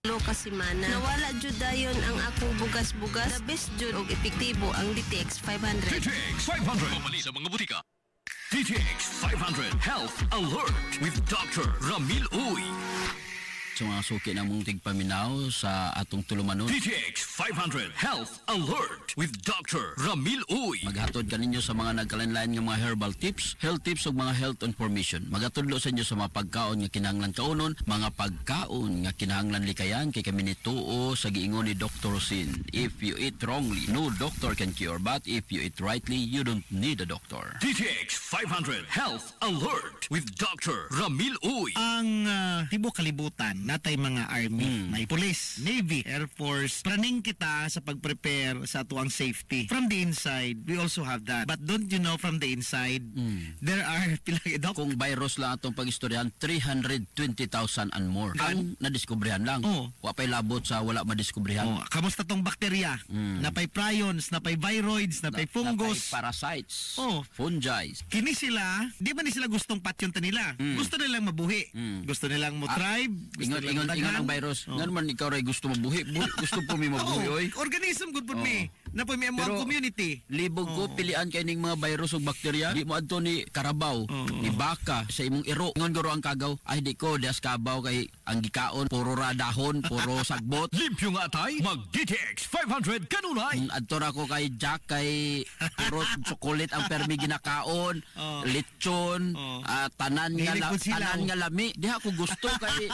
Lo kasimana. Nawala jud dayon ang akong bugas-bugas. The best jud og epektibo ang DTX 500. DTX 500. Pamali sa mga butika. DTX 500 Health Alert with Dr. Ramil Uy. Sa mga suki na mong tigpaminaw sa atong tulumanon. DTX 500 Health Alert with Dr. Ramil Uy. Maghatod ka ninyo sa mga nagkalanlain ng mga herbal tips, health tips ug mga health information. Maghatudlo sa inyo sa mga pagkaon nga kinahanglan kaunon, mga pagkaon nga kinahanglan likayan kay kami nituo sa giingon ni Dr. Sin. If you eat wrongly, no doctor can cure, but if you eat rightly, you don't need a doctor. DTX 500 Health Alert with Dr. Ramil Uy. Ang tibok kalibutan natay mga army, may police, navy, air force. Praning kita sa pag-prepare sa tuang safety. From the inside, we also have that. But don't you know from the inside, there are Kung virus lang atong pag-istoryahan, 320,000 and more. Ang nadiskubrihan lang. Wa pay labot sa wala madiskubrihan. kamusta tong bakterya? Napay prions, napay viroids, napay fungus, napay parasites, fungi. Kini sila, di ba ni sila gustong patyonta nila? Gusto nilang mabuhi. Gusto nilang mo-thrive. Ingon ang virus. Nga naman ikaw ray gusto mabuhi. Gusto po mi mabuhi, oy. Organism good po mi. Na po mi ang community. Libog ko pilian kay ning mga virus ug bakterya. Di mo adto ni karabaw, ni baka sa imong iro. Ingon guro ang kagaw. Ay di ko dias kabaw kay ang gikaon puro ra dahon, puro sagbot. Limpyo nga tay, mag DTX 500 kanunay. Adto ra ko kay Jack kay puro chocolate ang permi ginakaon, lechon, tanan nga lami. Diha ko gusto kay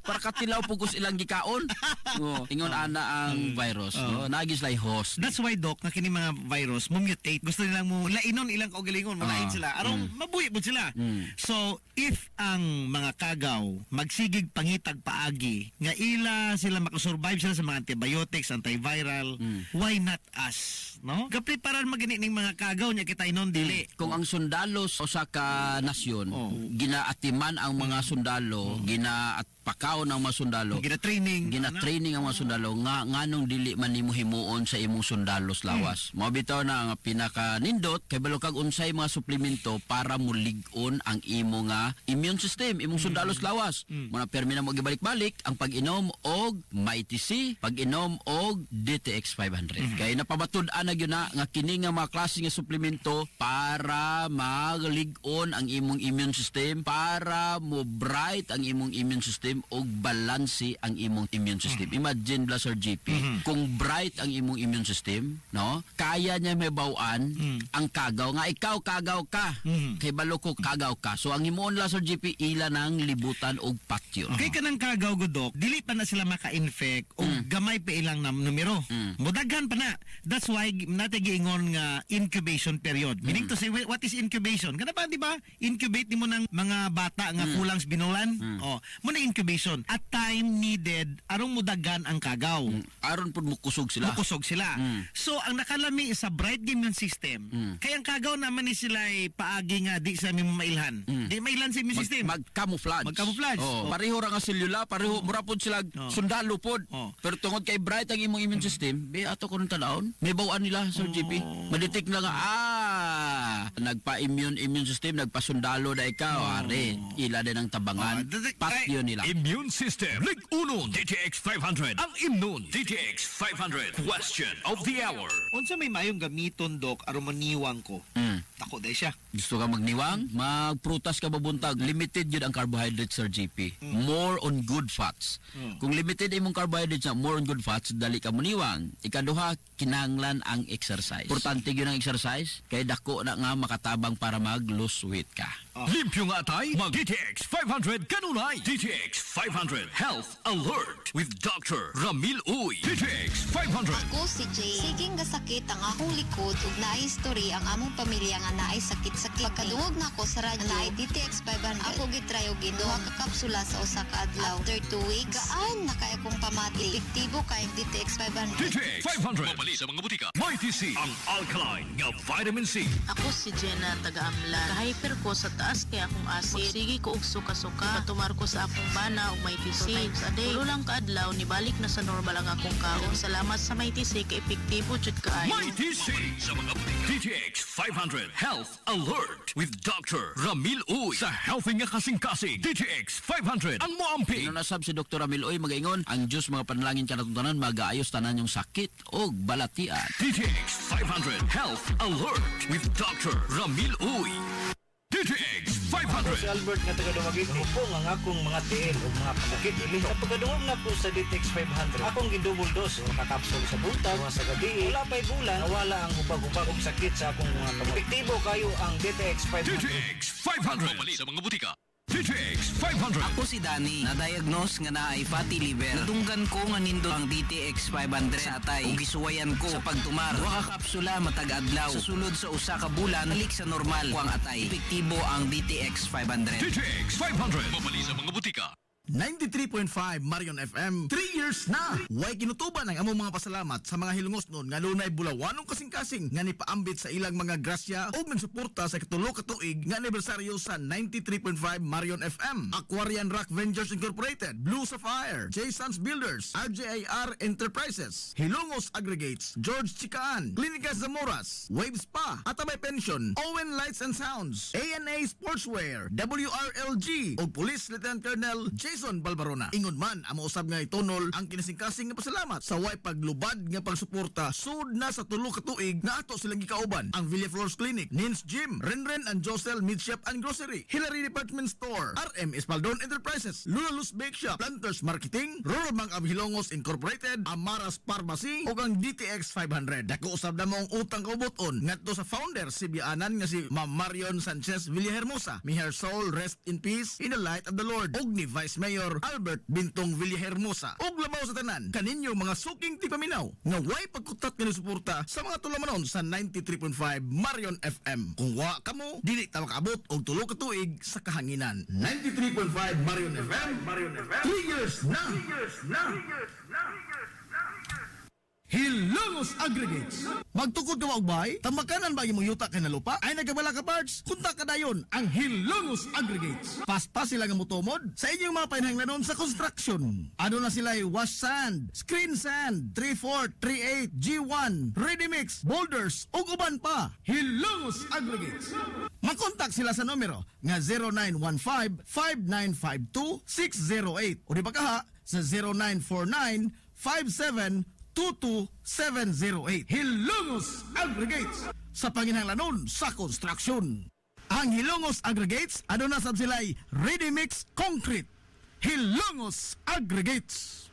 para katilaw pugos ilang gikaon. Ingon ana ang virus, no? Nagis lay host. That's why doc na kini mga virus mo mutate. Gusto nilang mo lainon ilang kaugalingon, malain sila. Arong mabuhi po sila. So if ang mga kagaw magsigig pangitag paagi nga ila sila makasurvive sila sa mga antibiotics, antiviral, why not us? No? Kapreparan magini ning mga kagaw nya kita inon dili. Kung ang sundalos o sa ka nasyon, ginaatiman ang mga sundalo, pakaon ang mga sundalo. Gina-training ang mga sundalo nga nganong dili man nimo himuon sa imong sundalos lawas. Mao bitaw na ang pinaka nindot kay balo kag unsay mga suplemento para mulig-on ang imo nga immune system, imong sundalos lawas. Muna permi na mo gibalik-balik ang pag-inom og Mighty C, pag-inom og DTX 500. Kay napabatud-an na gyud na nga kini nga mga klase nga suplemento para malig-on ang imong immune system, para mo bright ang imong immune system og balanse ang imong immune system. Imagine Blaster GP, kung bright ang imong immune system, no? Kaya niya may bawaan ang kagaw nga ikaw kagaw ka. Kay balo ko kagaw ka. So ang imong Blaster GP ila nang libutan og patyon. Kay kanang kagaw gudok, dili pa na sila maka-infect og gamay pa ilang numero. Mudaghan pa na. That's why natin giingon nga incubation period. Meaning to say, what is incubation? Kana ba, di ba? Incubate nimo ng mga bata nga kulang sa binulan. Muna incubation. At time needed arong mudagan ang kagaw. Aron pud mukusog sila. So ang nakalami sa bright immune system. Kaya ang kagaw naman ni sila ay paagi nga di sa imong mailhan. Di mailhan sa immune system. Mag-camouflage. Pareho ra nga selula, pareho mura pud sila sundalo pod. Pero tungod kay bright ang imong immune system, be ato kun tanawon, may bawaan nila sa GP. Madetect na nga nagpa-immune system, nagpasundalo da ikaw, ila din ang tabangan. Patyo nila. Immune System. Lig Uno DTX 500. Ang Immune DTX 500. Question of the hour. Unsa may mayong gamiton dok aron maniwang ko? Tako day siya. Gusto ka magniwang? Magprutas ka babuntag. Limited yun ang carbohydrates, Sir GP. More on good fats. Kung limited imong carbohydrates na more on good fats, dali ka maniwang. Ikaduha, kinahanglan ang exercise. Importante yun ang exercise. Kaya dako na nga makatabang para mag-lose weight ka. Limpyo nga tay, mag DTX 500 kanunay. DTX 500 Health Alert with Dr. Ramil Uy. DTX 500. Ako si Jay. Siging gasakit ang akong likod ug naay history ang among pamilya nga naay sakit-sakit. Pagkadungog na ako sa radyo, naay DTX 500. Ako gitry og duha ka kapsula sa usa ka adlaw. After 2 weeks, gaan na kay akong pamati. Epektibo kay DTX 500. DTX 500. Mapali sa mga butika. Mighty C, ang alkaline nga vitamin C. Ako si si Jenna taga-Amlan. Ka-hyper ko sa taas kaya akong acid. Sige ko og suka-suka. Patumar ko sa akong bana og may tisi. Times a day. Tulo lang kaadlaw ni balik na sa normal ang akong kaon. Salamat sa may tisi kay epektibo jud kaayo. May TC sa mga DTX 500 Health Alert with Dr. Ramil Uy sa healthy nga kasing-kasing. DTX 500 ang moamping. Nasab si Dr. Ramil Uy magaingon, ang Diyos mga panalangin kanatutanan magaayos tanan yung sakit o balatian. DTX 500 Health Alert with Dr. Ramil Uy. DTX 500. Si Albert nga taga-Dumaguete. Ako po nga akong mga tiil o mga pasakit. Sa pagkadungog na po sa DTX 500, akong gidouble dose o kakapsul sa buntag, mga sa gabi. Wala pa'y bulan, nawala ang upag-upag og sakit sa akong mga kamot. Epektibo kayo ang DTX 500. DTX 500. Mali sa mga butika. DTX 500. Ako si Danny, na-diagnose nga na ay fatty liver. Nadunggan ko nga nindo ang DTX 500 sa atay. Ug gisuwayan ko sa pagtumar. Duha ka kapsula matag adlaw. Sa sulod sa usa ka bulan, balik sa normal ko ang atay. Epektibo ang DTX 500. DTX 500. Mabali sa mga butika. 93.5 Marion FM, 3 years na! Way kinutuban ang among mga pasalamat sa mga hilungos nun nga lunay bulawanong kasing-kasing nga nipaambit sa ilang mga grasya o nagsuporta sa katulo ka tuig nga anibersaryo sa 93.5 Marion FM. Aquarian Rock Ventures Incorporated, Blue Sapphire, J. Sons Builders, RJIR Enterprises, Hilongos Aggregates, George Chikaan, Clinica Zamoras, Wave Spa, Atabay Pension, Owen Lights and Sounds, ANA Sportswear, WRLG, o Police Lieutenant Colonel Jason Balbarona. Ingon man amo usab nga itunol ang kinasing-kasing nga pasalamat sa way paglubad nga pagsuporta sud na sa tulo ka tuig na ato silang gikauban ang Villaflores Clinic, Nins Gym, Renren and Josel Meat Shop and Grocery, Hillary Department Store, RM Espaldon Enterprises, Lulaluz Bake Shop, Planters Marketing, Rural Bank of Hilongos Incorporated, Amaras Pharmacy ug ang DTX 500. Dako usab na mong utang kaubuton ngadto sa founder si Bianan nga si Ma'am Marion Sanchez Villahermosa. May her soul rest in peace in the light of the Lord. Ug ni Vice Mayor Albert Bintong Villahermosa. Og lamaw sa tanan kaninyo mga suking tipaminaw nga way pagkutat nga suporta sa mga tulamanon sa 93.5 Marion FM. Kung wa kamo dili ta makaabot og tulo ka tuig sa kahanginan. 93.5 Marion FM, Marion FM. 3 years na. Hilongos Aggregates. Magtukod ka magbay, tamakanan ba imong yuta kay na lupa? Ay nagabala ka parts, kunta ka dayon ang Hilongos Aggregates. Paspas sila nga mutumod sa inyong mga panahanglanon sa construction. Ano na sila wash sand, screen sand, 3/4, 3/8, G1, ready mix, boulders, ug uban pa. Hilongos Aggregates. Makontak sila sa numero nga 0915-5952-608 o di ba kaha sa 0949-5722-708. Hilongos Aggregates sa panginahanglanon sa construction. Ang Hilongos Aggregates ano na sab sila'y ready mix concrete. Hilongos Aggregates.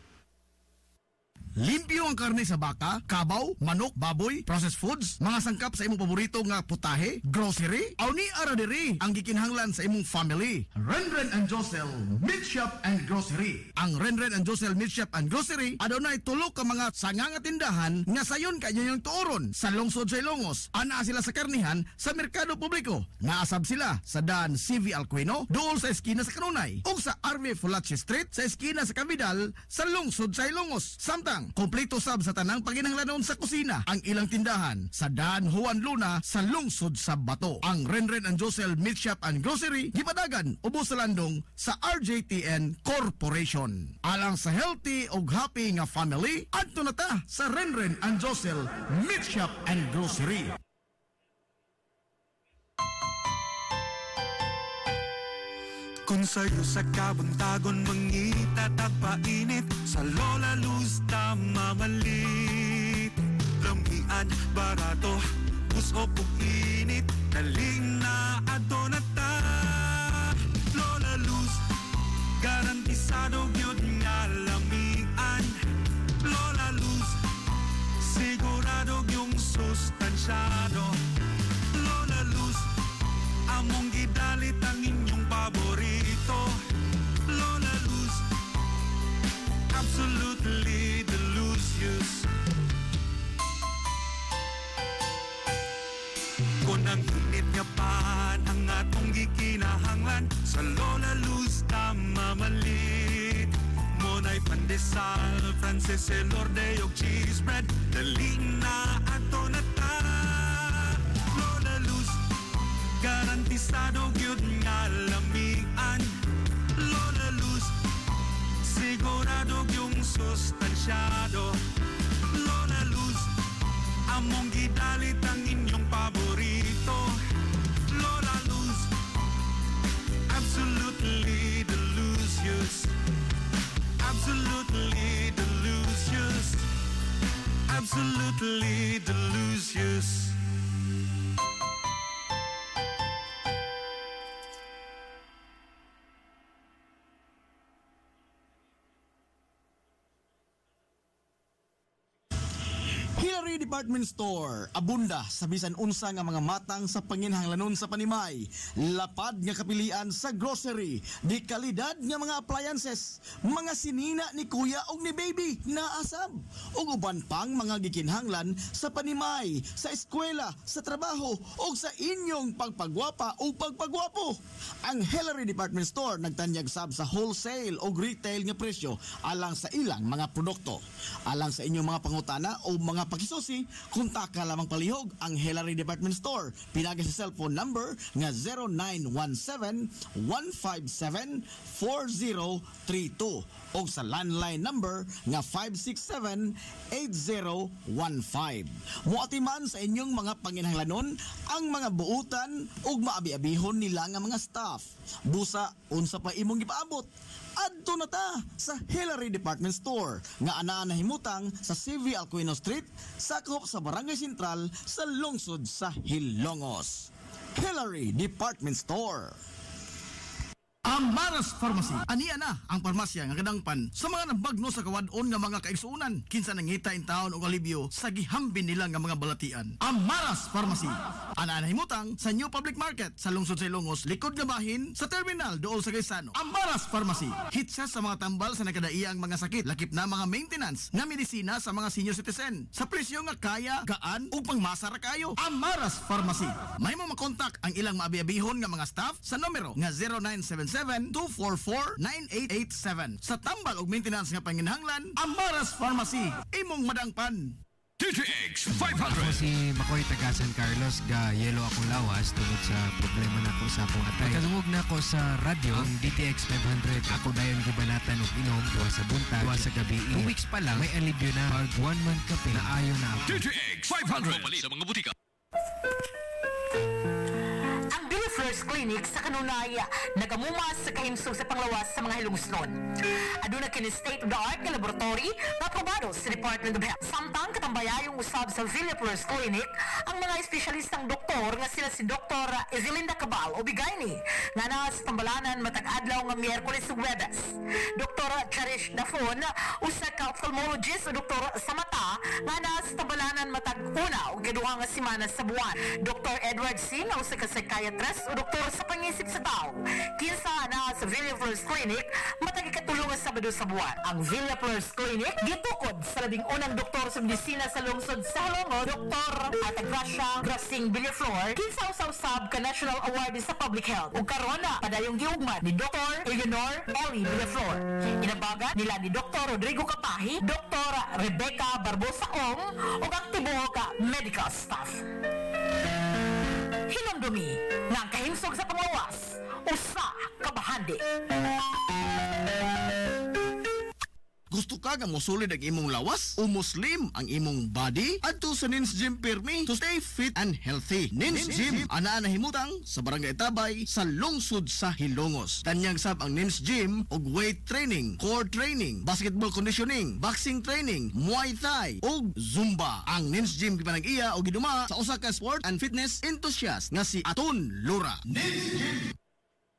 Limpyo ang karne sa baka, kabaw, manok, baboy, processed foods, mga sangkap sa imong paborito nga putahe, grocery, aw ni ara diri ang gikinahanglan sa imong family. Renren and Josel Meat Shop and Grocery. Ang Renren and Josel Meat Shop and Grocery adunay tulo ka mga sanganga tindahan nga sayon kanyo yung tuoron sa lungsod sa Ilongos. Ana sila sa karnihan sa merkado publiko. Naasab sila sa Dan CV Alcuino, dool sa eskina sa Kanunay, ug sa RV Fulache Street sa eskina sa Cabidal sa lungsod sa Ilongos. Samtang kompleto sab sa tanang paginahanglanon sa kusina ang ilang tindahan sa Dan Juan Luna sa lungsod sa Bato. Ang Renren and Josel Meat Shop and Grocery gipadagan ubos sa landong sa RJTN Corporation. Alang sa healthy ug happy nga family, adto na ta sa Renren and Josel Meat Shop and Grocery. Kung sa'yo sa kabuntagon mangita tagpainit sa Lola Luz mamalit lamian barato puso init daling na adto na ta Lola Luz garantisado gyud nga lamian Lola Luz sigurado yung sustansyado Lola Luz among gidalit ang inyong paborito Lola Luz absolutely delicious kung ang init nga pan ang atong gikinahanglan sa Lola Luz na mamalit monay pandesal Frances Elorde og cheese bread dali na ato na ta Lola Luz klimatisado gyud nga lamian. Lola Luz, sigurado yung sustansyado. Lola Luz, among gidalit ang inyong paborito. Lola Luz, absolutely delicious. Absolutely delicious. Absolutely delicious. Hillary Department Store, abunda sa bisan unsa nga mga matang sa panginhanglanon sa panimay, lapad nga kapilian sa grocery, di kalidad nga mga appliances, mga sinina ni kuya og ni baby na asab, ug uban pang mga gikinhanglan sa panimay, sa eskwela, sa trabaho ug sa inyong pagpagwapa o pagpagwapo. Ang Hillary Department Store nagtanyag sab sa wholesale o retail nga presyo alang sa ilang mga produkto. Alang sa inyong mga pangutana o mga pakisusi, kontak ka lamang palihog ang Hillary Department Store. Pinagi sa cellphone number nga 0917-157-4032 o sa landline number nga 567-8015. Muatiman sa inyong mga panginhanglanon ang mga buutan ug maabi-abihon nila nga mga staff. Busa, unsa pa imong gipaabot? Adto na ta sa Hillary Department Store nga anaa nahimutang sa CV Alcuino Street, sakop sa Barangay Sentral sa lungsod sa Hilongos. Hillary Department Store. Amaras Pharmacy. Aniya na ang parmasya nga kadangpan sa mga nabagno sa kawadon nga mga kaigsuunan. Kinsa nangita in taon og alibyo sa gihambin nila nga mga balatian. Amaras Pharmacy. Ana himutang sa New Public Market sa lungsod sa Ilongos, likod nga bahin sa terminal dool sa Gaisano. Amaras Pharmacy. Hitsa sa mga tambal sa nakadaiyang mga sakit, lakip na mga maintenance nga medisina sa mga senior citizen. Sa presyo nga kaya, gaan ug pangmasara kayo. Amaras Pharmacy. May mo makontak ang ilang maabi-abihon nga mga staff sa numero nga 0977-244-9887. Sa tambal og maintenance nga panginhanglan, Amaras Pharmacy. Imong madangpan. DTX Ako 500. si Makoy taga San Carlos, ga yelo akong lawas tungod sa problema na ko sa akong atay. Pagkalungog na ako sa radyo, ang DTX 500, ako dayon gibanatan og inom, tuwa sa buntag, tuwa sa gabi. 2 weeks pa lang, may alibyo na. Pag 1 month kape, naayo na ako. DTX 500. Mali sa mga butika. Ang Billy Flores Clinic sa kanunaya nagamumas sa kahimsog sa panglawas sa mga hilungsnon. Aduna kini state-of-the-art nga laboratory na aprobado sa Department of Health. Samtang katambayayong usab sa Billy Flores Clinic ang mga espesyalistang doktor nga sila si Dr. Ezelinda Cabal o Bigayni nga na sa tambalanan matag adlaw nga Miyerkules ug Huwebes. Dr. Cherish Dafon usa ka ophthalmologist o doktor sa mata nga na sa tambalanan matag una ug kaduha nga semana sa buwan. Dr. Edward Singh usa ka psychiatrist o doktor sa pangisip sa tao. Kinsa na sa Villa Flores Clinic matag ikatulong nga Sabado sa buwan. Ang Villa Flores Clinic gitukod sa labing unang doktor sa medisina sa lungsod sa Hilongos, Dr. Atagracia Grasing Villaflor, kinsa usab ka National Award sa Public Health. Ug karon na padayong giugmad ni Dr. Eleanor Ellie Villaflor. Inabaga nila ni Dr. Rodrigo Kapahi, Dr. Rebecca Barbosa Ong ug ang tibuok medical staff. Hinumdumi nga ang kahimsog sa panglawas, usa ka bahandi. Gusto ka nga mosulid ang imong lawas o muslim ang imong body? Adto sa Nins Gym Pirmi to stay fit and healthy. Nins Gym ana nahimutang sa Barangay Tabay sa lungsod sa Hilongos. Tanyag sab ang Nins Gym og weight training, core training, basketball conditioning, boxing training, Muay Thai ug Zumba. Ang Nins Gym gipanag-iya og giduma sa usa ka sport and fitness enthusiast nga si Aton Lura. Nins Gym.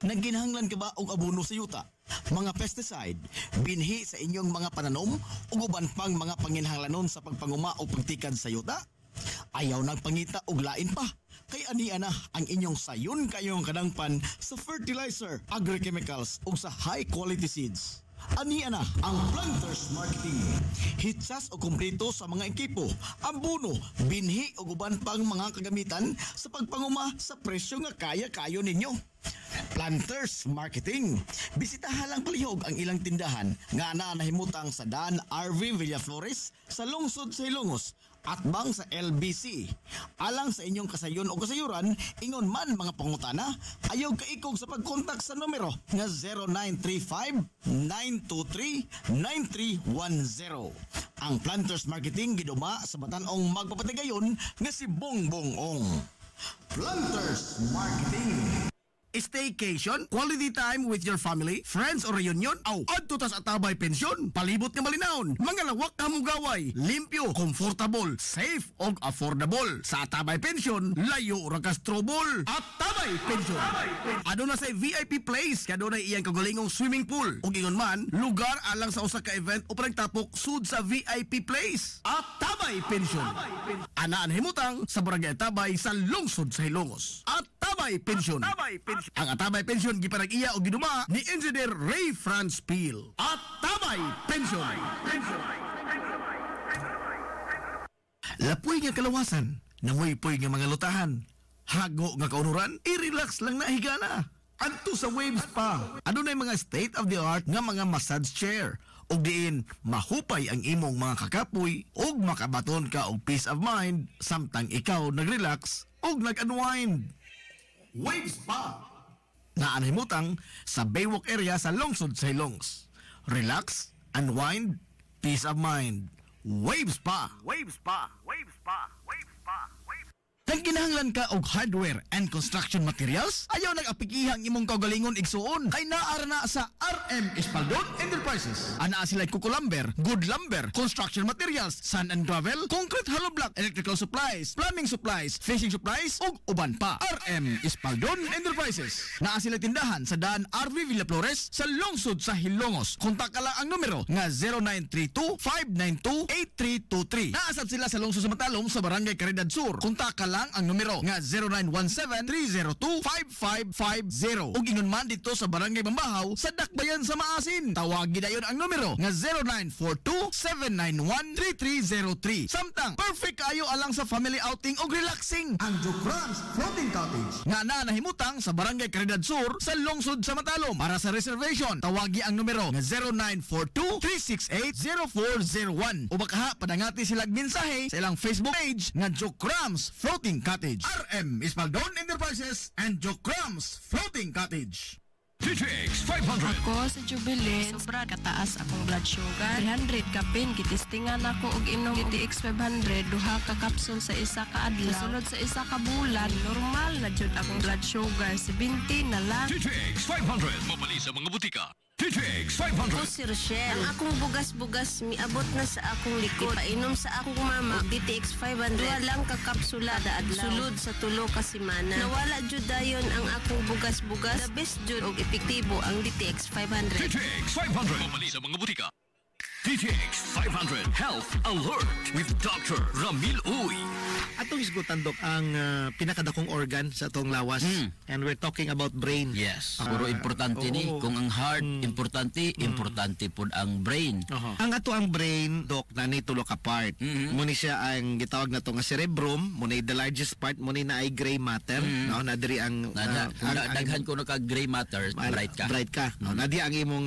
Nagginahanglan ka ba og abono sa yuta? Mga pesticide, binhi sa inyong mga pananom ug uban pang mga panginhanglanon sa pagpanguma o pagtikad sa yuta? Ayaw nagpangita og lain pa. Kay ania na ang inyong sayon kayong kadangpan sa fertilizer, agrochemicals ug sa high quality seeds. Ania na ang Planters Marketing. Hitsas o kumpleto sa mga ekipo, abono, binhi ug uban pang mga kagamitan sa pagpanguma sa presyo nga kaya-kayo ninyo. Planters Marketing. Bisitahan lang palihog ang ilang tindahan nga nahimutang sa Dan RV Villaflores sa lungsod sa Ilongos at bang sa LBC. Alang sa inyong kasayon o kasayuran, ingon man mga pangutana, ayaw kaikog sa pagkontak sa numero nga 0935-923-9310. Ang Planters Marketing giduma sa Batan-ong magpapatigayon nga si Bongbong Ong. Planters Marketing. Staycation, quality time with your family, friends or reunion, adto tas Atabay Pensyon, palibot nga malinawon, mga lawak ka mugaway, limpyo, comfortable, safe og affordable. Sa Atabay Pensyon, layo ra ka trouble. Atabay Pensyon. Aduna say VIP place, kadunay iyang kagalingong swimming pool. Ug ingon man, lugar alang sa usa ka event o panagtapok sud sa VIP place. Atabay Pensyon. Anaan himutang sa Barangay Atabay sa lungsod sa Ilongos. Atabay Pensyon. Ang Atabay Pensyon gipanag-iya o ginuma ni Engineer Ray Franz Peel. Atabay Pensyon. Lapoy nga kalawasan, namoy-poy nga mga lutahan, hago nga kaunuran, i-relax lang na higana. Adto sa Wave Spa, adunay mga state-of-the-art nga mga massage chair, ug diin mahupay ang imong mga kakapoy ug makabaton ka og peace of mind samtang ikaw nag-relax ug nag-unwind. Wave Spa. Naanhimutang sa Baywalk area sa lungsod sa Hilongos. Relax, unwind, peace of mind. Wave Spa. Wave Spa. Wave Spa. Wave Spa. Wave Spa. Kung kinahanglan ka og hardware and construction materials, ayaw nag-apikihang imong kaugalingon igsuon kay naara na sa RM Espaldon Enterprises. Anaa sila Kuko Lumber, Good Lumber, Construction Materials, Sand and Gravel, Concrete Hollow Block, Electrical Supplies, Plumbing Supplies, Fishing Supplies, ug uban pa. RM Espaldon Enterprises. Naa sila tindahan sa daan RV Villaflores sa lungsod sa Hilongos. Kontak ka lang ang numero nga 0932-592-8323. Naasab sila sa lungsod sa Matalom sa Barangay Caridad Sur. Kontak ka lang ang numero nga 0917-302-5550. Ug ingon man dito sa Barangay Bambahaw sa Dakbayan sa Maasin. Tawagi dayon ang numero nga 0942-791-3303. Samtang perfect kayo alang sa family outing o relaxing. Ang Jokrans Floating Cottage nga nahimutang sa Barangay Caridad Sur sa lungsod sa Matalom. Para sa reservation, tawagi ang numero nga 0942-368-0401. O baka padangati silang mensahe sa ilang Facebook page nga Jokrans Floating Cottage. RM Espaldon Enterprises and Jokrams Floating Cottage. TTX 500. Ako sa Jubilee, sobra kataas akong blood sugar. 300 kapin, gitistingan ako og inom GTX 500, duha ka kapsul sa isa ka adlaw. Sunod sa isa ka bulan, normal na jud akong blood sugar, 70 na lang. TTX 500. Mabali sa mga butika. TTX 500. Ako si Rochelle. Ang akong bugas-bugas miabot na sa akong likod. Painom sa akong mama og DTX 500. Duha lang ka kapsula adlaw. Sulod sa tulo ka semana. Nawala jud dayon ang akong bugas-bugas. The best jud og epektibo ang DTX 500. TTX 500. Mabali sa mga butika. TTX 500 Health Alert with Dr. Ramil Uy. Atong isgutan, Dok, ang pinakadakong organ sa atong lawas. And we're talking about brain. Yes. Puro importante ni. Kung ang heart, importante po ang brain. Ang ato ang brain, Dok, na tulo ka part. Muni siya ang gitawag na to nga cerebrum. Muni the largest part. Muni na ay gray matter. No? Nadiri ang... daghan ko na ka gray matter, bright ka. Bright ka. No? Nadi ang imong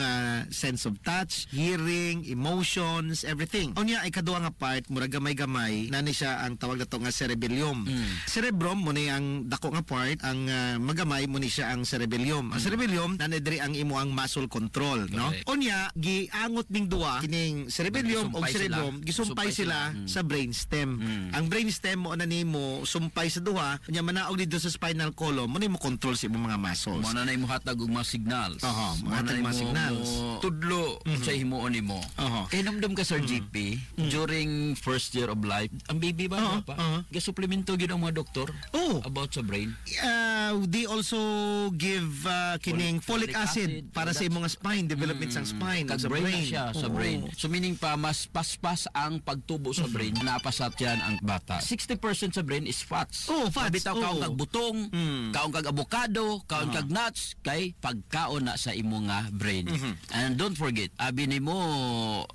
sense of touch, hearing, emotions, everything. Unya ay kaduha nga part, mura gamay-gamay, nani siya ang tawag na to nga cerebellum. Cerebrum, muni ang dako nga part, ang magamay, muni siya ang cerebellum. Ang cerebellum, nanidiri ang imo ang muscle control. No? Unya, giangot ning duwa, kining cerebellum o cerebrum, gisumpay sila sa brainstem. Ang brainstem mo na nimo sumpay sa duha, unya manaog dito sa spinal column, muni mo control sa imong mga muscles. Muna na imo hatag og mga signals. Hatag mga signals. Tudlo sa himuon nimo. Kay namdam ka Sir GP, during first year of life, ang baby ba gasuplemento gid ang mga doktor about sa brain? They also give kining folic acid para sa imong spine, development sa spine, sa brain siya, sa brain. So meaning pa mas paspas ang pagtubo sa brain, napasat yan ang bata. 60% sa brain is fats. Fats. Bitaw kaon kag butong, kaon kag avocado, kaon kag nuts, kay pagkaon na sa imong brain. And don't forget, abi nimo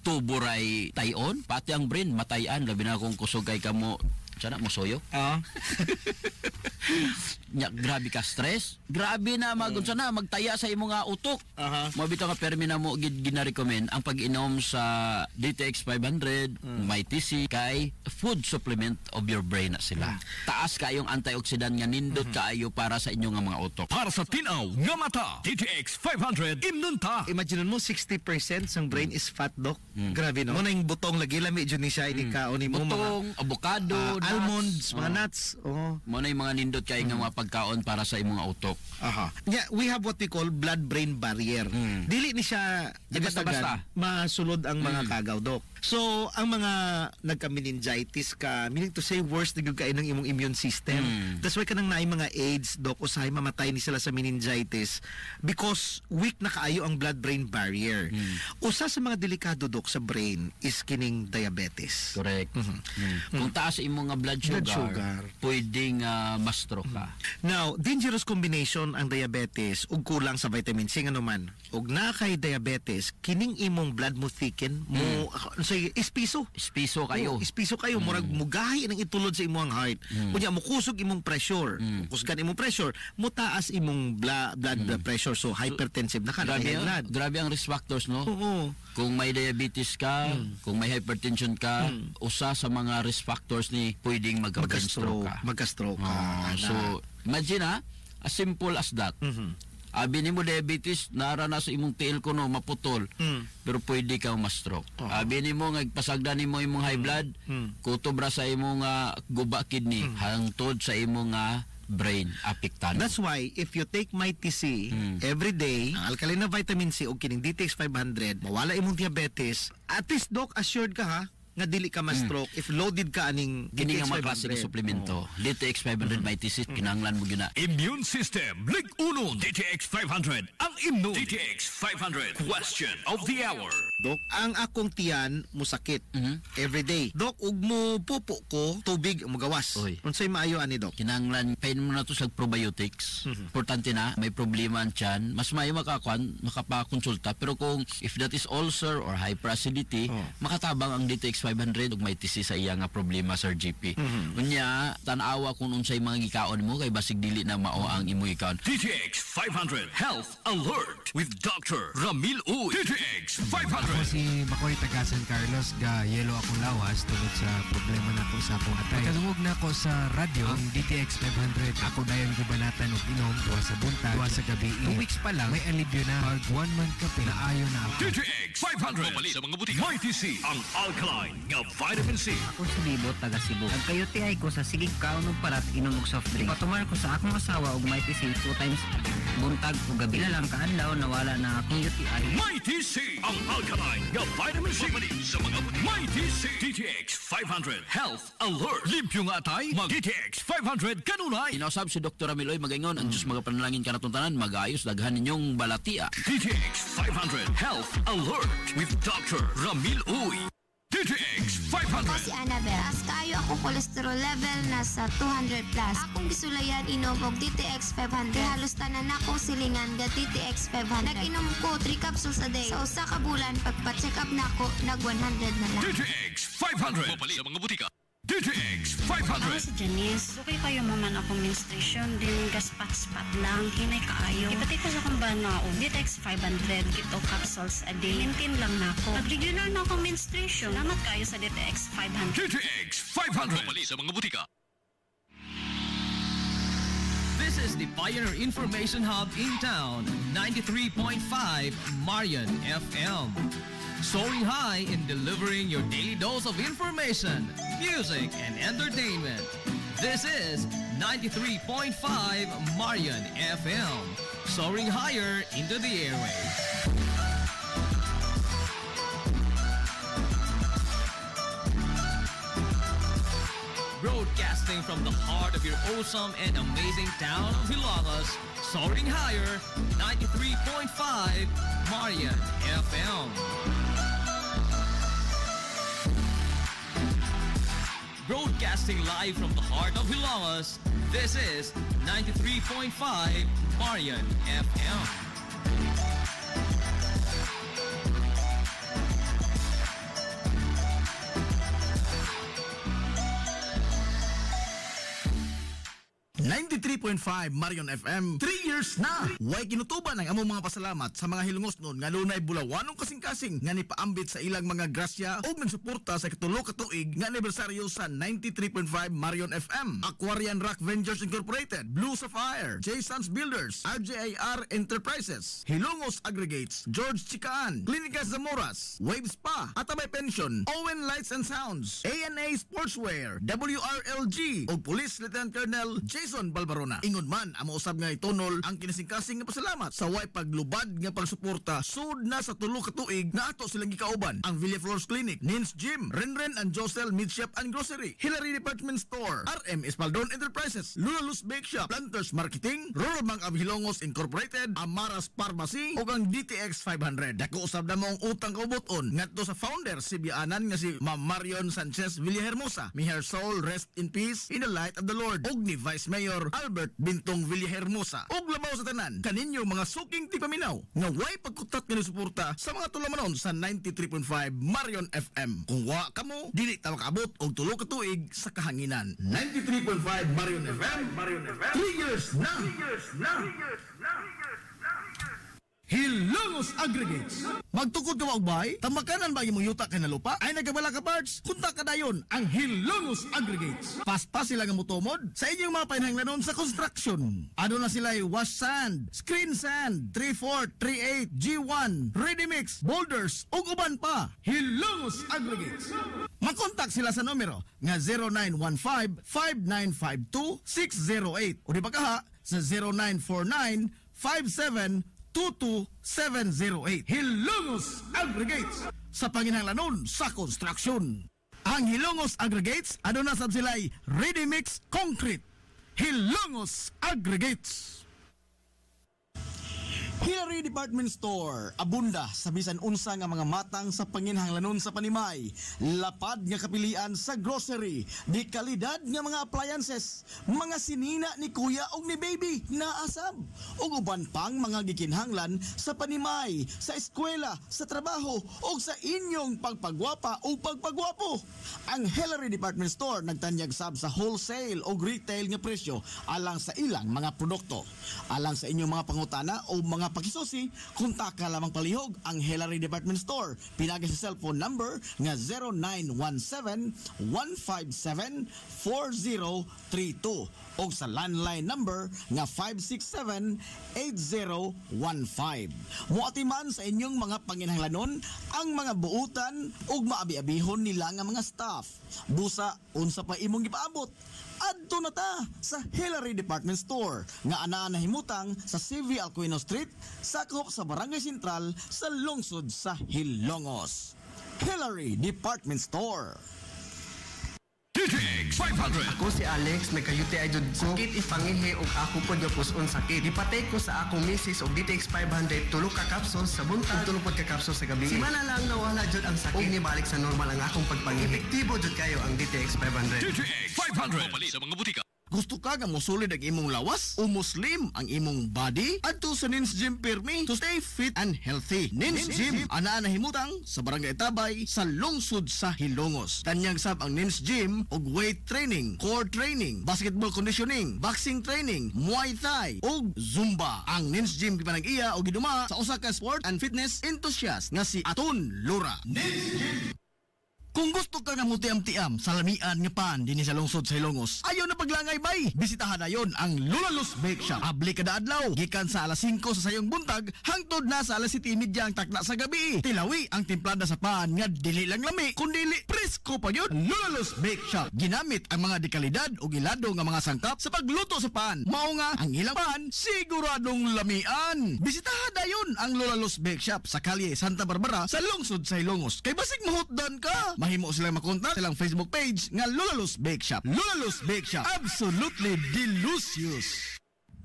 tuburay tayon, pati ang brain matayan, labi na kung kusog kay kamo sana mo soyo. Nya grabe ka stress. Grabe na magunsa na magtaya sa imong nga utok. Mo bitaw nga permi na mo gina-recommend ang pag-inom sa DTX 500, may TC kay food supplement of your brain na sila. Taas kayong antioxidant nga nindot kaayo para sa inyong nga mga utok. Para sa tinaw nga mata, DTX 500 imnunta. Imagine mo 60% sang brain is fat, Doc. Grabe no. Mo na yung butong lagi lami jud ni siya ini kaon mo butong, avocado, almonds, mga nuts. Mo na yung mga nindot kay nga mga pagkaon para sa imong utok. Yeah, we have what we call blood-brain barrier. Dili ni siya basta masulod ang mga kagaw, Doc. So, ang mga nagka-meningitis ka, meaning to say worse na gyud kay ng imong immune system. That's why kanang naay mga AIDS, Doc, usahay mamatay ni sila sa meningitis because weak na kaayo ang blood-brain barrier. Usa sa mga delikado, Doc, sa brain is kining diabetes. Correct. Kung taas imong nga blood sugar, pwedeng ma-stroke ka. Now, dangerous combination ang diabetes ug kulang sa vitamin C nga naman. Ug na kay diabetes, kining imong blood mo thicken, mo say espiso kayo. Espiso kayo murag mugahi nang itulod sa imong heart. Kunya mo kusog imong pressure. Kusgan imong pressure, mo taas imong blood pressure, so hypertensive na ka. Grabe ang risk factors, no? Kung may diabetes ka, kung may hypertension ka, usa sa mga risk factors ni pwedeng magka-stroke ka. Magka-stroke ka. So, imagine as simple as that. Abi ni mo diabetes, nara na sa imong tiil ko no, maputol. Pero pwede ka ma-stroke. Abi ni mo, pasagdan ni mo imong high blood, kutobra sa imong guba kidney, hangtod sa imong brain apektado. That's why if you take my TC every day, ang alkaline na vitamin C o kining DTX 500, mawala imong diabetes, at least, Doc, assured ka nga dili ka ma-stroke if loaded ka aning DTX 500 suplemento. DTX 500 may TC kinahanglan mo gyud na. Immune system lig uno DTX 500 ang imno. DTX 500 question of the hour. Doc, ang akong tiyan mo sakit every day. Doc, ug mo pupo ko tubig mo gawas. Unsay maayo ani, Doc? Kinahanglan pain mo na to sa probiotics. Importante na may problema ang tiyan, mas maayo makapakonsulta, pero kung if that is ulcer or hyperacidity, makatabang ang DTX 500 ug may TC sa iya nga problema, Sir GP. Unya tan-awa kung unsay mga gikaon mo kay basig dili na mao ang imong gikaon. DTX 500 Health Alert with Dr. Ramil Uy. DTX 500. Ako si Makoy taga San Carlos, ga yelo akong lawas tungod sa problema nako sa akong atay. Kadungog na ako sa radyo ang DTX 500. Ako dayon gubanatan og inom tuwa sa buntag, tuwa sa gabi. 2 weeks pa lang may alibyo na. Pag 1 month kape na ayo na ako. DTX 500 mabali sa mga butika. May TC ang alkaline nga vitamin C. Ako si Libot taga Cebu. Ang kayutihay ko sa sigig kaon og parat inom og soft drink. Patumar ko sa akong asawa og may TC 2 times buntag ug gabi. Ila lang kaadlaw nawala na akong UTI. May TC ang alkaline nga vitamin C. Mabali sa mga butika. May TC. DTX 500 Health Alert. Limpyo nga tay, mag DTX 500 kanunay. Inausab si Dr. Amiloy magaingon ang Diyos mga panalangin kanatuntanan magayos daghan ninyong balatia. DTX 500 Health Alert with Dr. Ramil Uy. DTX 500. Ako si Annabel. As kayo ako cholesterol level nasa 200 plus. Akong gisulayan inom og DTX 500. Halos tanan ako silingan ga DTX 500. Nag-inom ko 3 capsules a day. Sa usa ka bulan pagpa-check up nako nag 100 na lang. DTX 500. Mabali sa mga butika. DTX 500. Ako si Janice. Okay kayo maman akong menstruation. Din gaspat-spat lang. Hinay kaayo. Ipatay ko sa kumbana o DTX 500. Kito capsules a day. Maintain lang na ako. At regular na akong menstruation. Salamat kayo sa DTX 500. DTX 500. Mabali sa mga butika. This is the Pioneer Information Hub in town. 93.5 Marian FM. Soaring high in delivering your daily dose of information, music, and entertainment. This is 93.5 Marian FM. Soaring higher into the airwaves. Broadcasting from the heart of your awesome and amazing town of Hilagas, soaring higher, 93.5 Marian FM. Broadcasting live from the heart of Hilagas, this is 93.5 Marian FM. 93.5 Marion FM 3 years na. Way kinutuban ang among mga pasalamat sa mga hilungosnon nga lunay bulawanong kasing-kasing nga nipaambit sa ilang mga grasya ug nagsuporta sa katulo ka tuig nga anibersaryo sa 93.5 Marion FM. Aquarian Rock Ventures Incorporated, Blue Sapphire, J. Sons Builders, RJIR Enterprises, Hilongos Aggregates, George Chikaan, Clinicas Zamoras, Wave Spa, Atabay Pension, Owen Lights and Sounds, ANA Sportswear, WRLG ug Police Lieutenant Colonel Jason Balbarona. Ingon man ang usab nga itunol ang kinasing-kasing nga pasalamat sa way paglubad nga pagsuporta sud na sa tulo ka tuig na ato silang gikauban ang Villaflores Clinic, Nins Gym, Renren and Josel Meat Shop and Grocery, Hillary Department Store, RM Espaldon Enterprises, Lulalos Bake Shop, Planters Marketing, Rural Bank of Hilongos Incorporated, Amaras Pharmacy ug ang DTX 500. Dako usab na mo ang utang kaubuton ngadto sa founder si Bianan nga si Ma'am Marion Sanchez Villahermosa. May her soul rest in peace in the light of the Lord. Ug ni Vice Mayor Albert Bintong Villahermosa. Ug labaw sa tanan kaninyo mga suking tipaminaw nga way pagkutat nga suporta sa mga tulamanon sa 93.5 Marion FM. Kung wa kamo dili ta makaabot og tulo ka tuig sa kahanginan. 93.5 Marion FM, 3 years na. Hilongos Aggregates. Magtukod ka og bay, tamakanan ba imong yuta kay na lupa? Ay nagabala ka parts, kunta ka dayon ang Hilongos Aggregates. Paspas sila nga motomod sa inyong mga painahanglanon sa construction. Ano na sila wash sand, screen sand, 3/4, 3/8, G1, ready mix, boulders ug uban pa. Hilongos Aggregates. Makontak sila sa numero nga 0915-5952-608 o di ba kaha sa 0949-5722-708. Hilongos Aggregates sa panginahanglanon sa construction. Ang Hilongos Aggregates ano na sab sila'y ready mix concrete. Hilongos Aggregates. Hillary Department Store, abunda sa bisan unsa nga mga matang sa panginahanglanon sa panimay, lapad nga kapilian sa grocery, di kalidad nga mga appliances, mga sinina ni kuya og ni baby naasab, ug uban pang mga gikinhanglan sa panimay, sa eskwela, sa trabaho ug sa inyong pagpagwapa o pagpagwapo. Ang Hillary Department Store nagtanyag sab sa wholesale o retail nga presyo alang sa ilang mga produkto. Alang sa inyong mga pangutana o mga pakisusi, kontak ka lamang palihog ang Hillary Department Store. Pinagi sa cellphone number nga 0917-157-4032 o sa landline number nga 567-8015. Muatiman sa inyong mga panginahanglanon ang mga buutan ug maabi-abihon nila nga mga staff. Busa, unsa pa imong gipaabot? Adto na ta sa Hillary Department Store nga anaa nahimutang sa CV Alcuino Street, sakop sa Barangay Sentral sa lungsod sa Hilongos. Hillary Department Store. DTX 500. Ako si Alex, may kayuti ay jud ko. Sakit ipangihi og ako po puson sakit. Ipatay ko sa akong misis og DTX 500 tulo ka capsules sa buntag, tulo pod ka capsules sa gabi. Simana lang nawala jud ang sakit ni balik sa normal ang akong pagpangihi. Epektibo jud kayo ang DTX 500. DTX 500. Mapali sa mga butika. Gusto ka nga mosulid ang imong lawas o muslim ang imong body? Adto sa Nins Gym Pirmi to stay fit and healthy. Nins Gym anaa nahimutang sa Barangay Tabay sa lungsod sa Hilongos. Tanyag sab ang Nins Gym og weight training, core training, basketball conditioning, boxing training, Muay Thai ug Zumba. Ang Nins Gym gipanag-iya og giduma sa usa ka sport and fitness enthusiast nga si Aton Lura. Nins Gym. Kung gusto ka nga mutiam-tiam sa lamian nga pan dinhi sa lungsod sa Hilongos, ayaw na paglangay bay. Bisitahan na yon ang Lulalos Bake Shop. Abli kada adlaw, gikan sa alas 5 sa sayong buntag hangtod na sa alas 7:30 ang takna sa gabi. Tilawi ang timplada sa pan nga dili lang lami, kundi presko pa yun. Lulalos Bake Shop ginamit ang mga dekalidad o gilado nga mga sangkap sa pagluto sa pan. Mao nga ang ilang pan siguradong lamian. Bisitahan na yon ang Lulalos Bake Shop sa kalye Santa Barbara sa lungsod sa Hilongos. Kay basig mahutdan ka, mahimo silang makontak silang Facebook page nga Lulalos Bake Shop. Lulalos Bake Shop, absolutely delicious.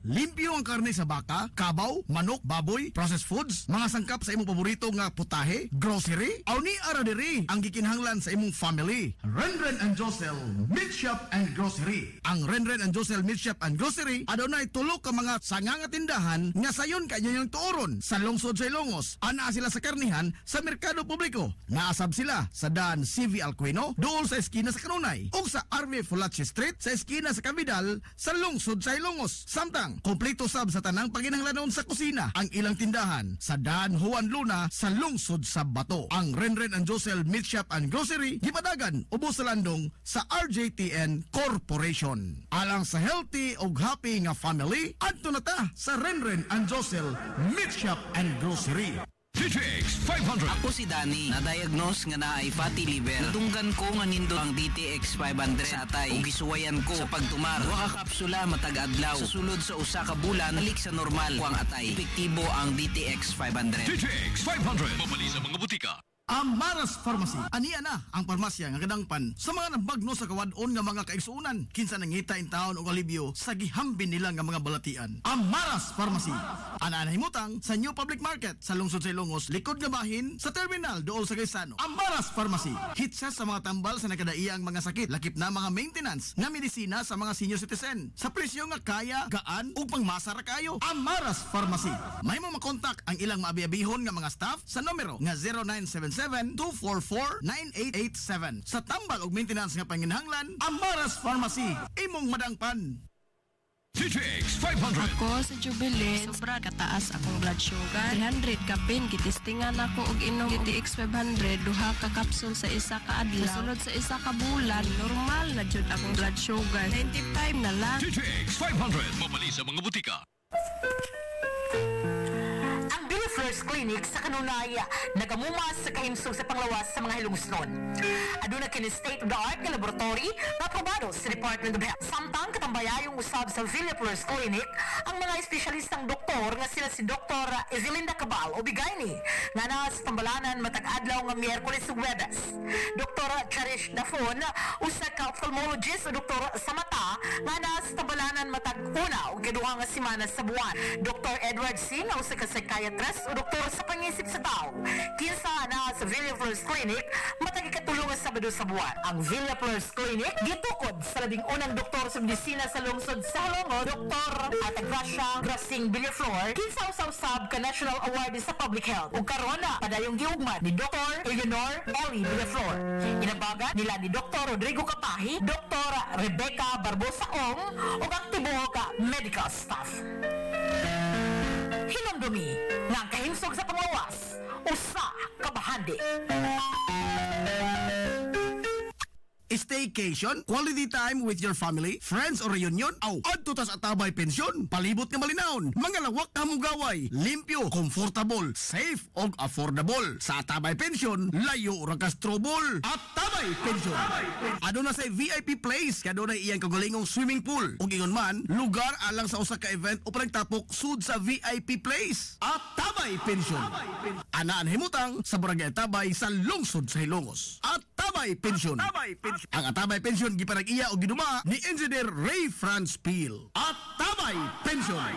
Limpyo ang karne sa baka, kabaw, manok, baboy, processed foods, mga sangkap sa imong paborito nga putahe, grocery, aw ni ara diri ang gikinahanglan sa imong family. Renren and Josel Meat Shop and Grocery. Ang Renren and Josel Meat Shop and Grocery adunay tulo ka mga sanga nga tindahan nga sayon kanyo yung tuoron sa lungsod sa Ilongos. Ana sila sa karnihan sa merkado publiko. Naasab sila sa daan CV Alcuino, dool sa eskina sa Kanunay, ug sa RV Fulache Street sa eskina sa Cabidal sa lungsod sa Ilongos. Samtang kompleto sab sa tanang paginahanglanon sa kusina ang ilang tindahan sa daan Juan Luna sa lungsod sa Bato. Ang Renren and Josel Meat Shop and Grocery gipadagan ubos sa landong sa RJTN Corporation. Alang sa healthy ug happy nga family, adto na ta sa Renren and Josel Meat Shop and Grocery. DTX 500. Ako si Danny, na-diagnose nga na ay fatty liver. Natunggan ko nga nindo ang DTX 500 sa atay. Ug gisuwayan ko sa pagtumar. Wa ka kapsula matag adlaw. Sa sulod sa usa ka bulan, balik sa normal kuang atay. Epektibo ang DTX 500. DTX 500. Mabali sa mga butika. Amaras Pharmacy. Aniya na ang parmasya nga kadangpan sa mga nabagno sa kawadon nga mga kaigsuunan. Kinsa nangita in taon og alibyo sa gihambin nila nga mga balatian. Amaras Pharmacy. Ana himutang sa New Public Market sa lungsod sa Ilongos, likod nga bahin sa terminal dool sa Gaisano. Amaras Pharmacy. Hitsa sa mga tambal sa nakadaiyang mga sakit, lakip na mga maintenance nga medisina sa mga senior citizen. Sa presyo nga kaya, gaan ug pangmasara kayo. Amaras Pharmacy. May mo makontak ang ilang maabi-abihon nga mga staff sa numero nga 0977-244-9887. Sa tambal og maintenance nga panginahanglan, Amaras Pharmacy. Imong madangpan. DTX 500. Ako sa Jubilee, sobra kataas akong blood sugar. 300 ka pin, gitistingan ako og inom DTX 500, duha ka kapsul sa isa ka adlaw. Sunod sa isa ka bulan, normal na jud akong blood sugar. 95 na lang. DTX 500. Mabali sa mga butika. First Clinic sa Kanunaya nagamumas sa kahimsog sa panglawas sa mga hilungsnon. Aduna kini state-of-the-art nga laboratory na aprobado sa Department of Health. Samtang katambayayong usab sa Villa First Clinic ang mga espesyalistang doktor nga sila si Dr. Ezelinda Cabal o Bigayni nga na sa tambalanan matag adlaw nga Miyerkules ug Huwebes. Dr. Cherish Dafon usa ka ophthalmologist o doktor sa mata nga na sa tambalanan matag una ug kaduha nga semana sa buwan. Dr. Edward Singh usa ka psychiatrist o doktor sa pangisip sa tao. Kinsa na sa Villa First Clinic matag ikatulong nga Sabado sa buwan. Ang Villa First Clinic gitukod sa labing unang doktor sa medisina sa lungsod sa Halongo, Dr. Atagracia Grasing Villaflor, kinsa usab ka National Award sa Public Health. Ug karon na padayong giugmad ni Dr. Eleanor Ellie Villaflor. Inabagan nila ni Dr. Rodrigo Kapahi, Dr. Rebecca Barbosa Ong ug ang tibuok ka medical staff. Hinumdumi nga ang kahimsog sa panglawas, usa ka bahandi. Staycation, quality time with your family, friends or reunion, adto tas Atabay Pensyon, palibot nga malinawon, mga lawak na mugaway, limpyo, comfortable, safe og affordable. Sa Atabay Pensyon, layo ra ka trouble. Atabay Pensyon. Aduna say VIP place, kaduna iyang kagulingong swimming pool. Ug ingon man, lugar alang sa usa ka event o panagtapok sud sa VIP place. Atabay Pensyon. Anaan himutang sa Barangay Atabay sa lungsod sa Hilongos. Atabay Pensyon. Ang Atabay Pensyon gipanag-iya o ginuma ni Engineer Ray Franz Peel. Atabay Pensyon.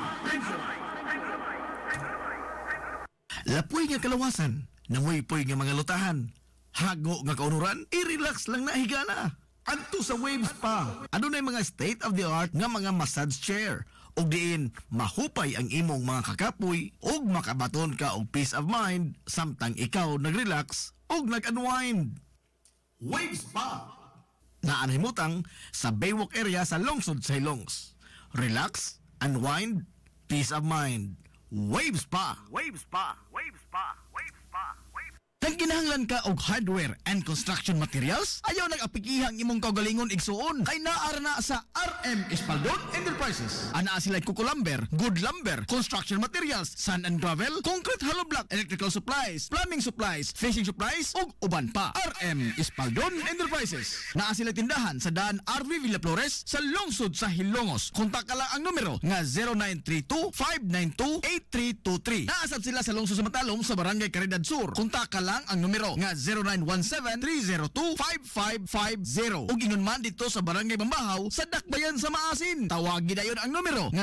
Lapoy nga kalawasan, nangoy-poy nga mga lutahan, hago nga kaunuran, i-relax lang na higana. Adto sa Waves Spa, adunay mga state-of-the-art nga mga massage chair. Og diin, mahupay ang imong mga kakapoy, og makabaton ka og peace of mind, samtang ikaw nag-relax og nag-unwind. Waves Spa. Naanhimutang sa Baywalk area sa lungsod sa Hilongos. Relax, unwind, peace of mind. Waves Spa. Waves Spa. Waves Spa. Waves Spa. Kung kinahanglan ka og hardware and construction materials, ayaw nag-apikihang imong kaugalingon igsuon kay naara na sa RM Espaldon Enterprises. Ana sila kuko lumber, good lumber, construction materials, sand and gravel, concrete hollow block, electrical supplies, plumbing supplies, fishing supplies ug uban pa. RM Espaldon Enterprises. Naa sila tindahan sa daan RV Villa Flores sa lungsod sa Hilongos. Kontak ka lang ang numero nga 0932-592-8323. Naasab sila sa lungsod sa Matalom sa Barangay Caridad Sur. Kontak ka lang lang ang numero nga 0917-302-5550. Ug ingon man dito sa Barangay Bambahaw sa Dakbayan sa Maasin. Tawagin na yun ang numero nga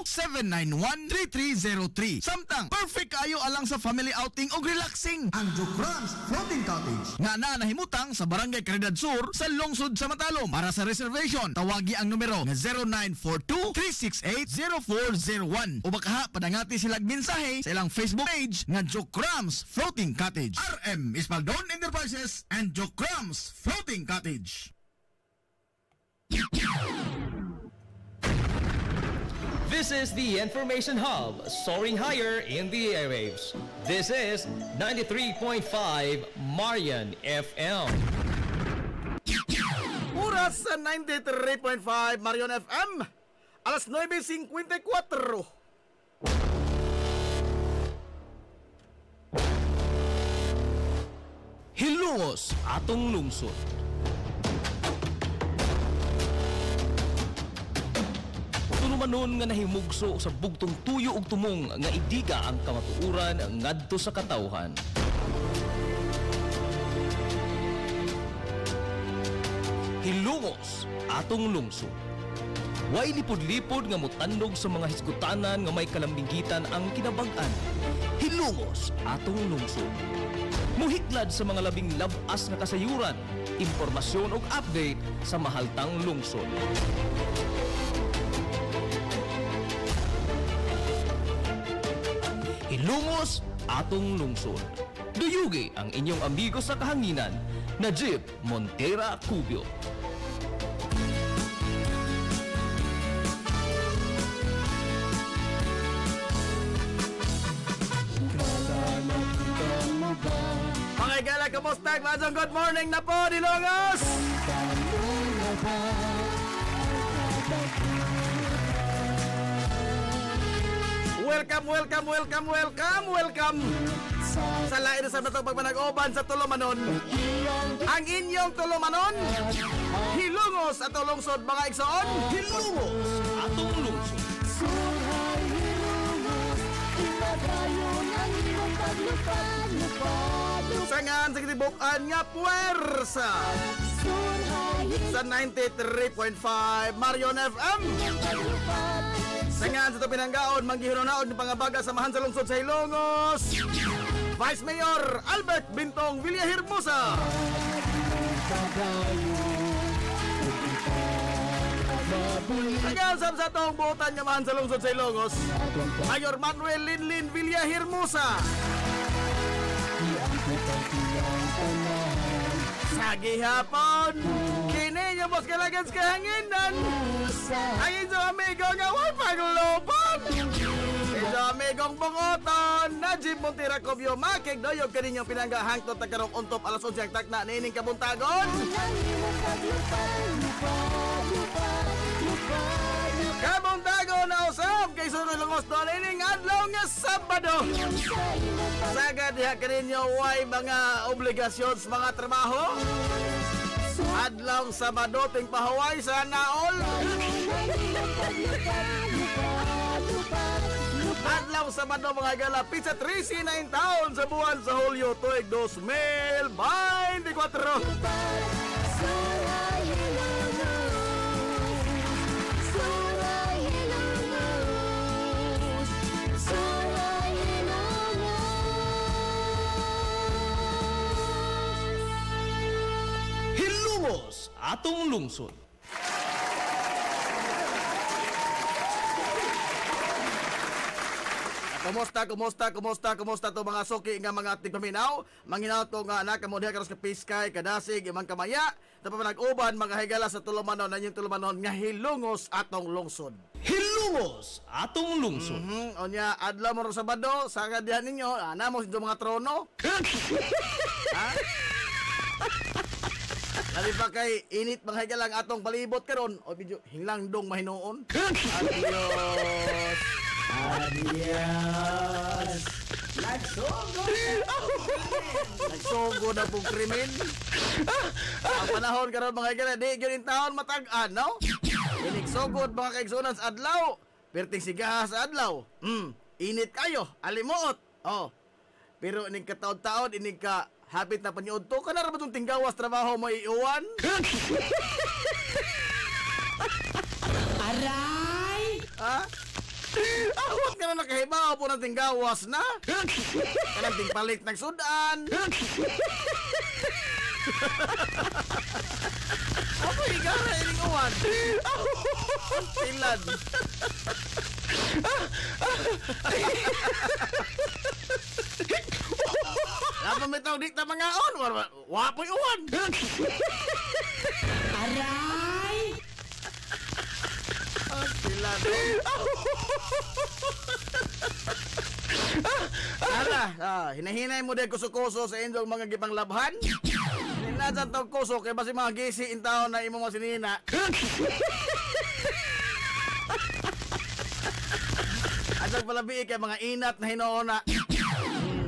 0942-791-3303. Samtang perfect kayo alang sa family outing o relaxing. Ang Jokrans Floating Cottage nga nahimutang sa Barangay Caridad Sur sa Lungsod sa Matalom. Para sa reservation, tawagi ang numero nga 0942-368-0401 o baka padangati silang mensahe sa ilang Facebook page nga Jokrans Floating Cottage. RM Ispaldon Enterprises and Jokrans Floating Cottage. This is the Information Hub, soaring higher in the airwaves. This is 93.5 Marian FM. Oras sa 93.5 Marion FM. Alas 9:54. Hilongos atong lungsod. Tulumanon nga nahimugso sa bugtong tuyo ug tumong nga idiga ang kamatuuran ngadto sa katawhan. Hilongos atong lungsod. Way lipod-lipod nga mutandog sa mga hisgutanan nga may kalambigitan ang kinabag-an. Hilongos atong lungsod. Muhiklad sa mga labing labas nga kasayuran, impormasyon ug update sa mahaltang lungsod. Hilongos atong lungsod. Duyugi ang inyong amigo sa kahanginan, Najib Montera Cubio. Mga igala, kamusta? Masong good morning na po, Hilongos! Welcome! Sa lain sa natong pagpanag-oban sa Tulumanon. Ang inyong Tulumanon, Hilongos at lungsod, mga igsoon. Hilongos atong lungsod. Sangan sa kitibukan nga puwersa sa 93.5 Marion FM. Sangan sa ito pinanggaon, manggihinunaon ng pangabaga samahan sa lungsod sa Hilongos, Vice Mayor Albert Bintong Villahermosa. Sangan sa itong buotan nga mahan sa lungsod sa Hilongos, Mayor Manuel Linlin Villahermosa. Sa gihapon, kini yung mas kalagans kahanginan. Ang inyong amigo nga huwag paglupon. Inyong amigong bungoton, Najib Montera Cubio, makigdoyog ka ninyong pinanggahangtot na karong untop alas 11 ang takna na ining kabuntagon. Kabuntagon na usap kay Sunoy Lungos doon ining adlaw nga Sabado. Sagad diha ka ninyo way mga obligasyon sa mga trabaho. Adlaw Sabado ting pahuway sa naol. Adlaw Sabado mga gala, pizza 39 taon sa buwan sa Hulyo tuig 2024. Hilongos atong lungsod. Kumusta to mga suki nga mga tigpaminaw? Manginaw to nga anak mo diha karos ka piskay, kadasig, imang kamaya. Tapos nag-uban mga higala sa Tulumanon, na yung Tulumanon nga Hilongos atong lungsod. Hilongos atong lungsod. Onya adlaw mo sa Sabado, sa kadihan ninyo, ana mo sa mga trono. Ha? Lali pa kay init mga higala ang atong palibot karon. O medyo hinglangdong mahinuon. Adios. Nagsugo na pong krimen. Ang panahon karon mga higala, di yun yung taon matag-an, no? Inigsugod mga kaigsunan sa adlaw. Perting sigaha sa adlaw. Init kayo, alimuot. Oh. Pero ining kataon-taon, ining ka habit na panyod to, kana ra ba itong tinggawas trabaho mo iuwan? Aray! Ha? Awat ka na nakahibaw po ng tinggawas na. Kanang tingpalit ng sudan. Apa igara ining uwan? Tilad. Apa metaw dik ta mga on? Wapoy uwan. Aray! Tilad. Hinahinay mo dahil kuso-kuso sa inyong mga gipanglabhan. Hinadyan tawag kuso kaya basi mga gisi in taon na imo mga sinina. At palabi kay mga inat na hinoona.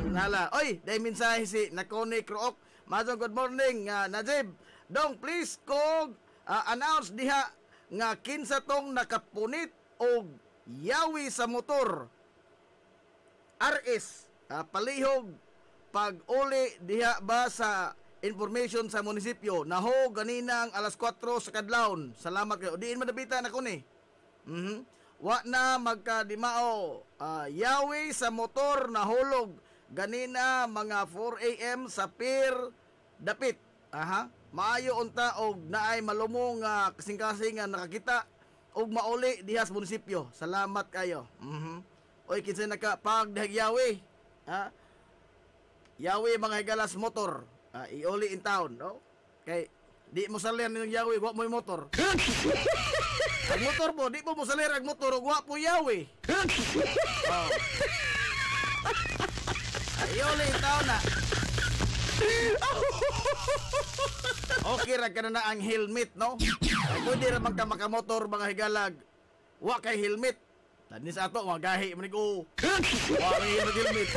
Nala. Oy, dahil mensahe si Nakoni Krook. Madong good morning, Najib. Dong, please kog announce diha nga kinsa tong nakapunit og yawi sa motor. RS, palihog pag-uli diha ba sa information sa munisipyo. Naho ganinang alas 4 sa kadlawon. Salamat kayo. Diin madabitan ako ni. Wa na magkadimao. Yawi sa motor nahulog ganina mga 4 AM sa Pier Dapit. Maayo unta og naay malumong kasing-kasing nga nakakita og mauli diha sa munisipyo. Salamat kayo. Oy, kinsa nakapag Yawi. Yawi mga higalas motor. Iuli in town, no? Kay di mo salir ng Yawi, wa mo motor. Ang motor po, di mo salir ang motor, wa po Yawi. Iuli in town na. Okay ra ka na ang helmet, no? Pwede ra man ka makamotor mga higalag. Wa kay helmet. Tani sa ato mga gahi manig o. Wa may helmet.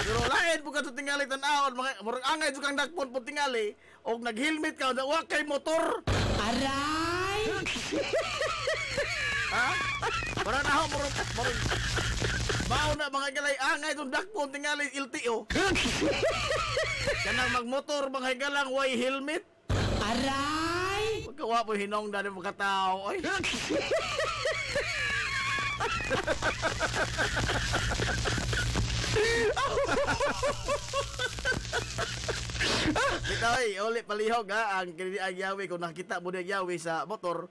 Pero lain po ka sa tingali tan-aon, murag angay jud kang dakpon po tingali og nag-helmet ka wa kay motor. Aray! Para na ho murag bao na mga galay angay jud dakpon tingali LTO. Kanang magmotor mga higalang way helmet. Aray! Wag ka wa po hinong dali mga tao. Oy. Bitaw uli palihog ang Yawi kung nakita mo ng Yawi sa motor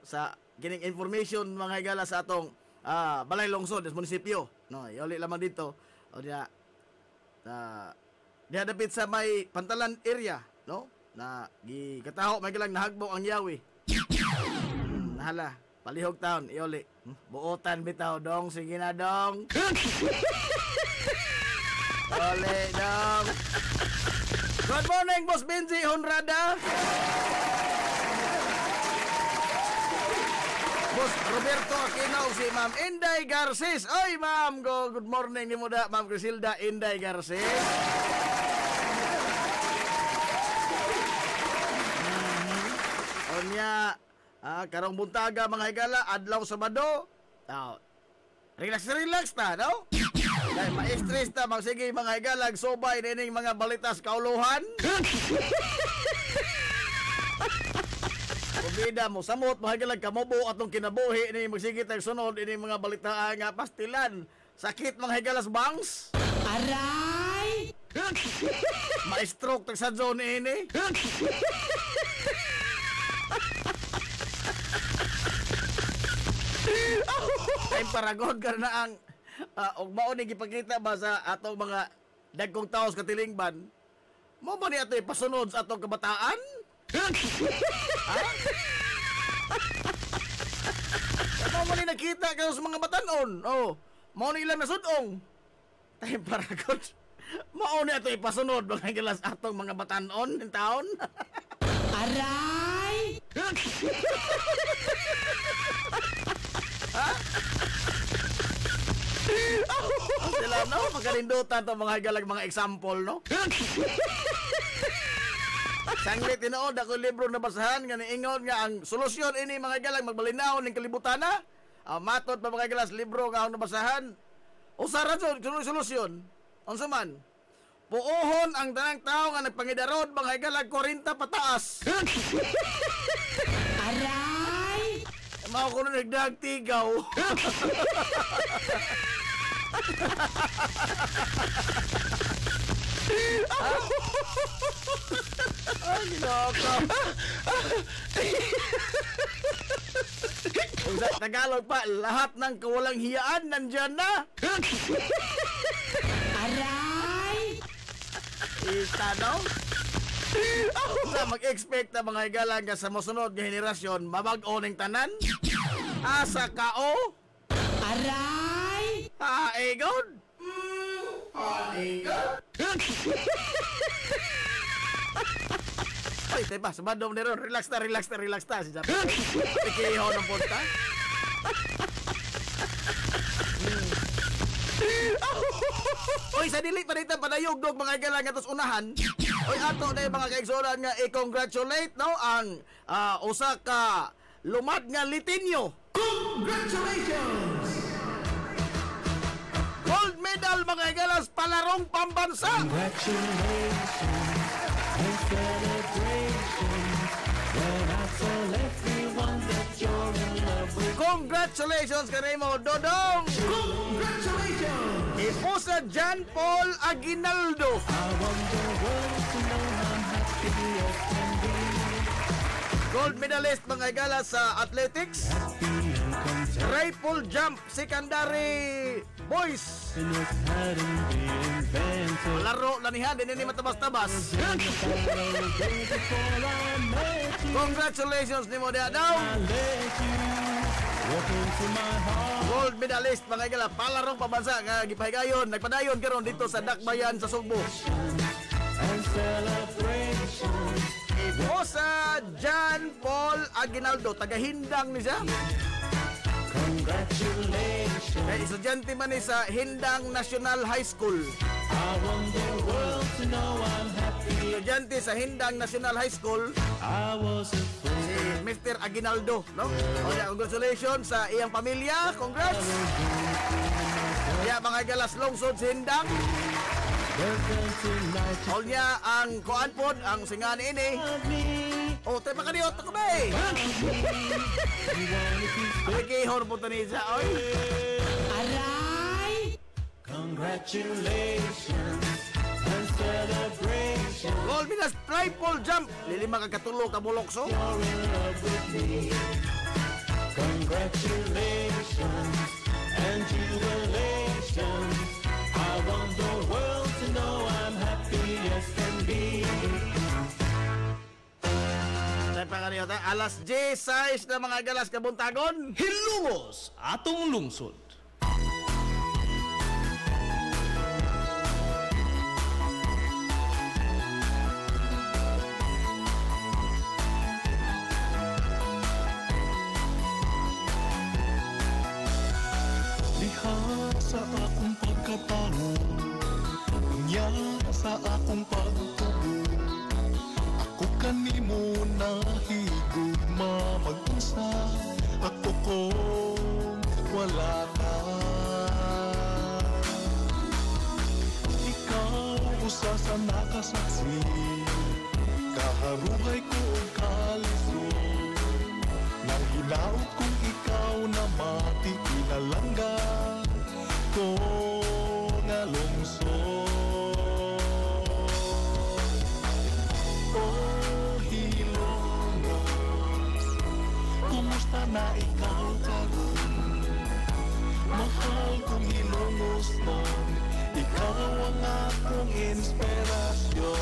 sa kining information mga higala sa atong balay lungsod sa munisipyo, no? Uli lamang dito o diha diha dapit sa may Pantalan area, no? Na gikataho may galang nahagbo ang Yawi. Hala, palihog taon iuli. Buotan bitaw dong, sige na dong. Ole dong. Good morning, Boss Benji Honrada. Boss Roberto Aquino, si Ma'am Inday Garces. Oy, Ma'am, good morning ni muda, Ma'am Griselda Inday Garces. Onya, karong buntaga mga higala, adlaw Sabado. Relax ta, no? Dahil ma-stress ta, magsige mga higalag, sobay nining mga balitas kauluhan. Pumida mo, samot, mga higalag, kamubo atong kinabuhi, ini magsige tayo sunod, ini mga balita nga pastilan. Sakit mga higalas bangs. Aray! Ma-stroke tag sa zone ini. Ay paragod ka na ang og mao ni gipakita ba sa atong mga dagkong taos katilingban. Mo ba ni ato ipasunod sa atong kabataan? Mo ba ni nakita kayo sa mga batanon? Oh, mao ni ilang nasudong. Tay paragod. Mao ni ato ipasunod mga gilas atong mga batanon in taon. Aray! Sila no, magalindutan to mga higalag mga example, no? Sanglit tinuod ako libro na basahan nga niingon nga ang solusyon ini mga higalag magbalinaw ning kalibutan na. Matot pa mga higalas libro nga akong nabasahan. Usa ra jud solusyon. Unsa man? Puuhon ang tanang tao nga nagpangidarod mga higala 40 pataas. Aray! Mao ko na nagdag tigaw. Ay, ginoko. Kung sa Tagalog pa, lahat ng kawalang hiyaan nandyan na. Aray! Ita daw? Sa mag-expect na mga higala nga sa masunod nga henerasyon, mabag-o ning tanan? Asa kao? Aray! Haigod? Haigod? Ay, diba, sabadong nero, relax ta. Si Japan. Tikiho ng punta. Oy, sa dili pa dito padayog dog mga higala nga tos unahan. Oy, ato na yung mga kaigsoran nga i-congratulate, no, ang usa ka lumad nga litinyo. Congratulations! Gold medal mga higalas palarong pambansa. Congratulations and celebrations when I tell everyone that you're in love with. Congratulations kanimo Dodong. Congratulations. Esposa John Paul Aguinaldo. I want the world to know I'm happy as can be. Gold medalist mga higala sa athletics. Rifle jump secondary boys. Laro lanihan din ni matabas-tabas. Congratulations nimo dia daw. Gold medalist mga higala palarong pambansa nga gipahigayon nagpadayon karon dito sa Dakbayan sa Sugbo. Esposa John Paul Aguinaldo, taga-Hindang ni siya. Congratulations. Kaya estudyante man ni sa Hindang National High School. I want the world to know I'm happy. Estudyante sa Hindang National High School. I was afraid. Si Mr. Aguinaldo, no? Congratulations sa iyang pamilya. Congrats. Kaya mga galas lungsod sa Hindang. All niya ang kuanpod, ang singani ini. Oh, tayo pa kaniyot ako ba eh. Pagkihon po ito niya, oy. Aray! Congratulations and celebrations. Gold medal triple jump. Lilima kagkatulo ka bulokso. You're in love with me. Congratulations and jubilations. I want the world to know I'm happy as can be. Tayo pa kaniyot, alas 16 na mga galas kabuntagon. Hilungos atong lungsod. Diha sa akong pagkatao, unya sa akong pagtubo, ako kanimo nahigugma mag-usa, ako kung wala ka. Ikaw usa sa nakasaksi, kaharuhay ko ang kalisod, nang hinaot kong ikaw na mati ilalangga ko nga lungsod. Oh, Hilongos, kumusta na ikaw karon? Mahal kong Hilongos nun, ikaw ang akong inspirasyon.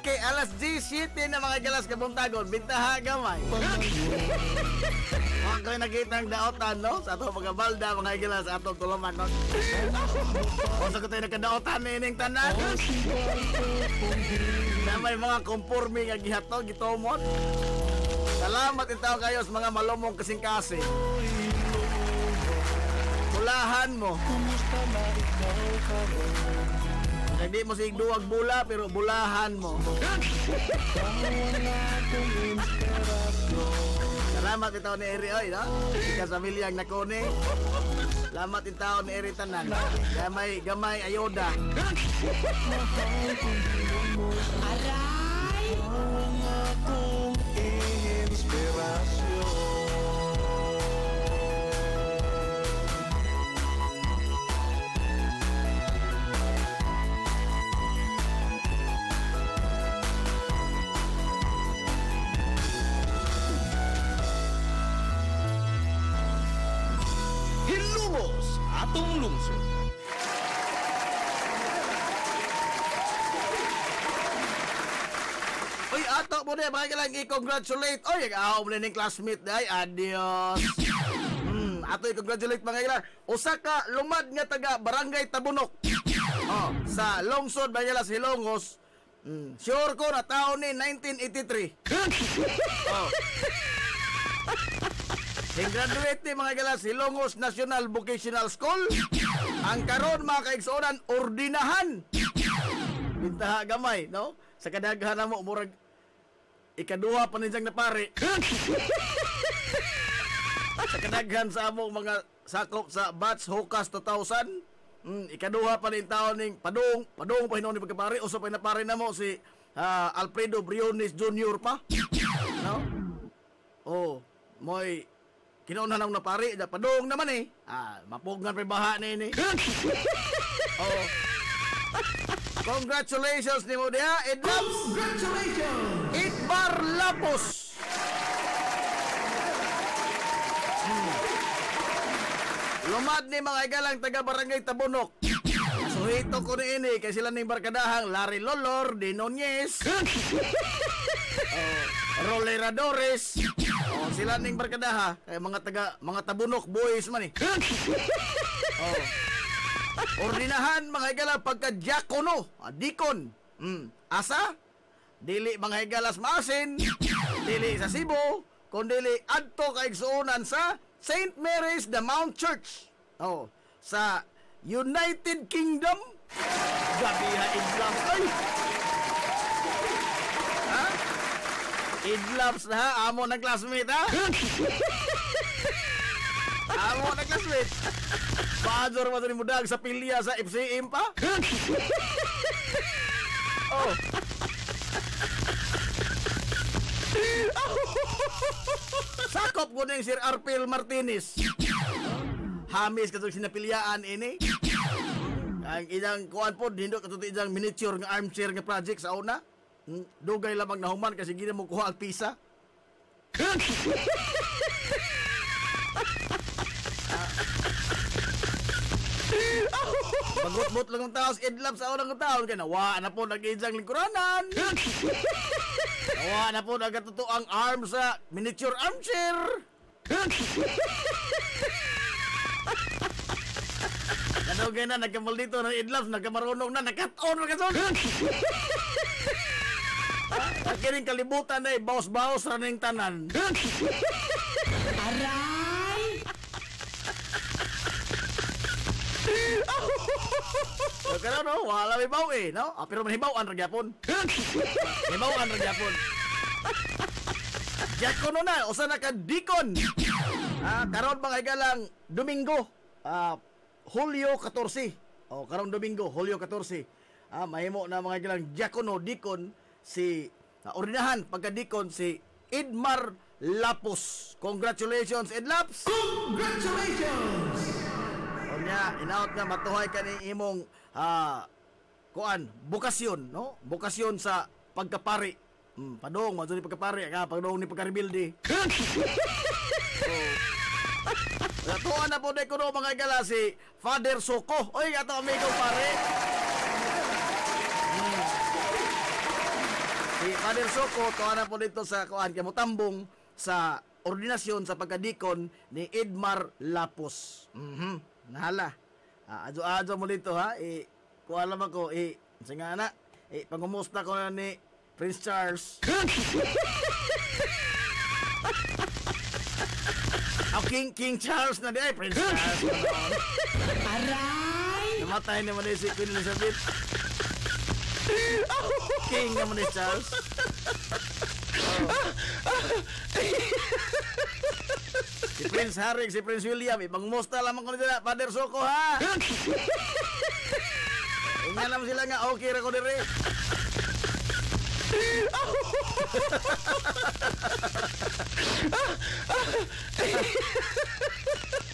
Okay, alas 17 na mga galas kabuntagon. Bintaha gamay. Ako nakita ang daotan, no? Sa atong mga balda, mga galas, atong tuluman, no? Kung sa ko tayo nagkadaotan na ining tanan. Na may mga conforming nga gihatog, gitomot. Salamat itaw kayo sa mga malumong kasing-kasing. bulahan mo. Hindi mo sig duwag bula pero bulahan mo. Salamat itaw ni Eri oy, no? Ika sa milyang nakone. Salamat itaw ni Eri tanan. Gamay ayoda. Aray! Ang akong inspirasyon. Hilumos atong lungsod. Uy, ato mo na, baka lang i-congratulate. Uy, nag-ahaw mo na ng classmate na. Ay, adios. Ato i-congratulate mga kailan. Usa ka lumad nga taga Barangay Tabunok. Sa lungsod, Banyalas, Hilongos. Sure ko na taon ni 1983. Graduate ni mga kailan, Hilongos National Vocational School. Ang karon mga kaigsuonan, ordinahan. Bintaha gamay, no? Sa kadaghan na mo, murag ikaduha pa ninsang na pare. Sa kadaghan sa among mga sakop sa batch Hokas 2000, ikaduha pa rin taon ning padung pa hinon ni pagkapare. Uso pa na pare na mo si Alfredo Briones Jr. pa. No? Moy kinaunahan na pare, da padung naman eh. Mapugngan pa baha na ini. Congratulations ni mo diha, Idlaps. Congratulations. Idmar Lapos. Lumad ni mga igalang taga Barangay Tabunok. Suhito ko ni ini kay sila ning barkadahang Larry Lolor, Dinonyes. Roleradores. Sila ning barkadaha kay mga Tabunok boys man eh. Ordinahan mga higala pagka-diakono, dikon. Asa? Dili mga higalas maasin, dili sa Cebu, kundi adto kaigsuonan sa St. Mary's the Mount Church. Sa United Kingdom. Gabi ha, Idlaps. Ay! Ha? Idlaps na ha? Amo ng classmate ha? Amo ng classmate. Pador mo ito mudag sa pilya sa FCM pa? Sakop ko na yung Sir Arpel Martinez. Hamis katong sinapilyaan ini. Ang ilang kuan po, dindot katong ilang miniature nga armchair nga project sa una. Dugay lamang nahuman kasi gina mo kuha ang pisa. Magot-bot lang ang taos Idlap sa unang taon kaya nawa na po nag-iinsang lingkuranan. Nawa na po nagatuto ang arm sa miniature armchair. Kadugay na nagkamal dito ng Idlap, nagkamarunong na, nakat-on na kasog. Kining kalibutan na baos-baos ra ning tanan. Aray! Pero no, wala may baw eh, no? Pero manibawan ra gyapon. Manibawan ra gyapon. Diakono na, usa na ka dikon. Karon mga higalang Domingo, Hulyo 14. Karon Domingo, Hulyo 14. Mahimo na mga higalang diakono, dikon si ordinahan pagka-dikon si Idmar Lapos. Congratulations, Idlaps! Congratulations! Inaot nga matuhay ka ni imong bukasyon, no? Bukasyon sa pagkapari. Padong, madto ni pagkapari, padong ni pagkaribilde. Natuan na po na ko mga igala si Father Soko. Oy, ato amigo pare. Si Father Soko, tuwa na po dito sa kamutambong sa ordinasyon sa pagkadikon ni Idmar Lapos. Nahala. Adyo-adyo mo dito ha. Kuha alam ako, sa nga na, pangumusta ko na ni Prince Charles. King Charles na di ay Prince Charles. Aray! Namatay naman si Queen Elizabeth. King naman ni Charles. Si Prince Harry, si Prince William, ibang musta lamang ko nila, Father Soko ha. Nga naman sila nga, okay ra ko dire.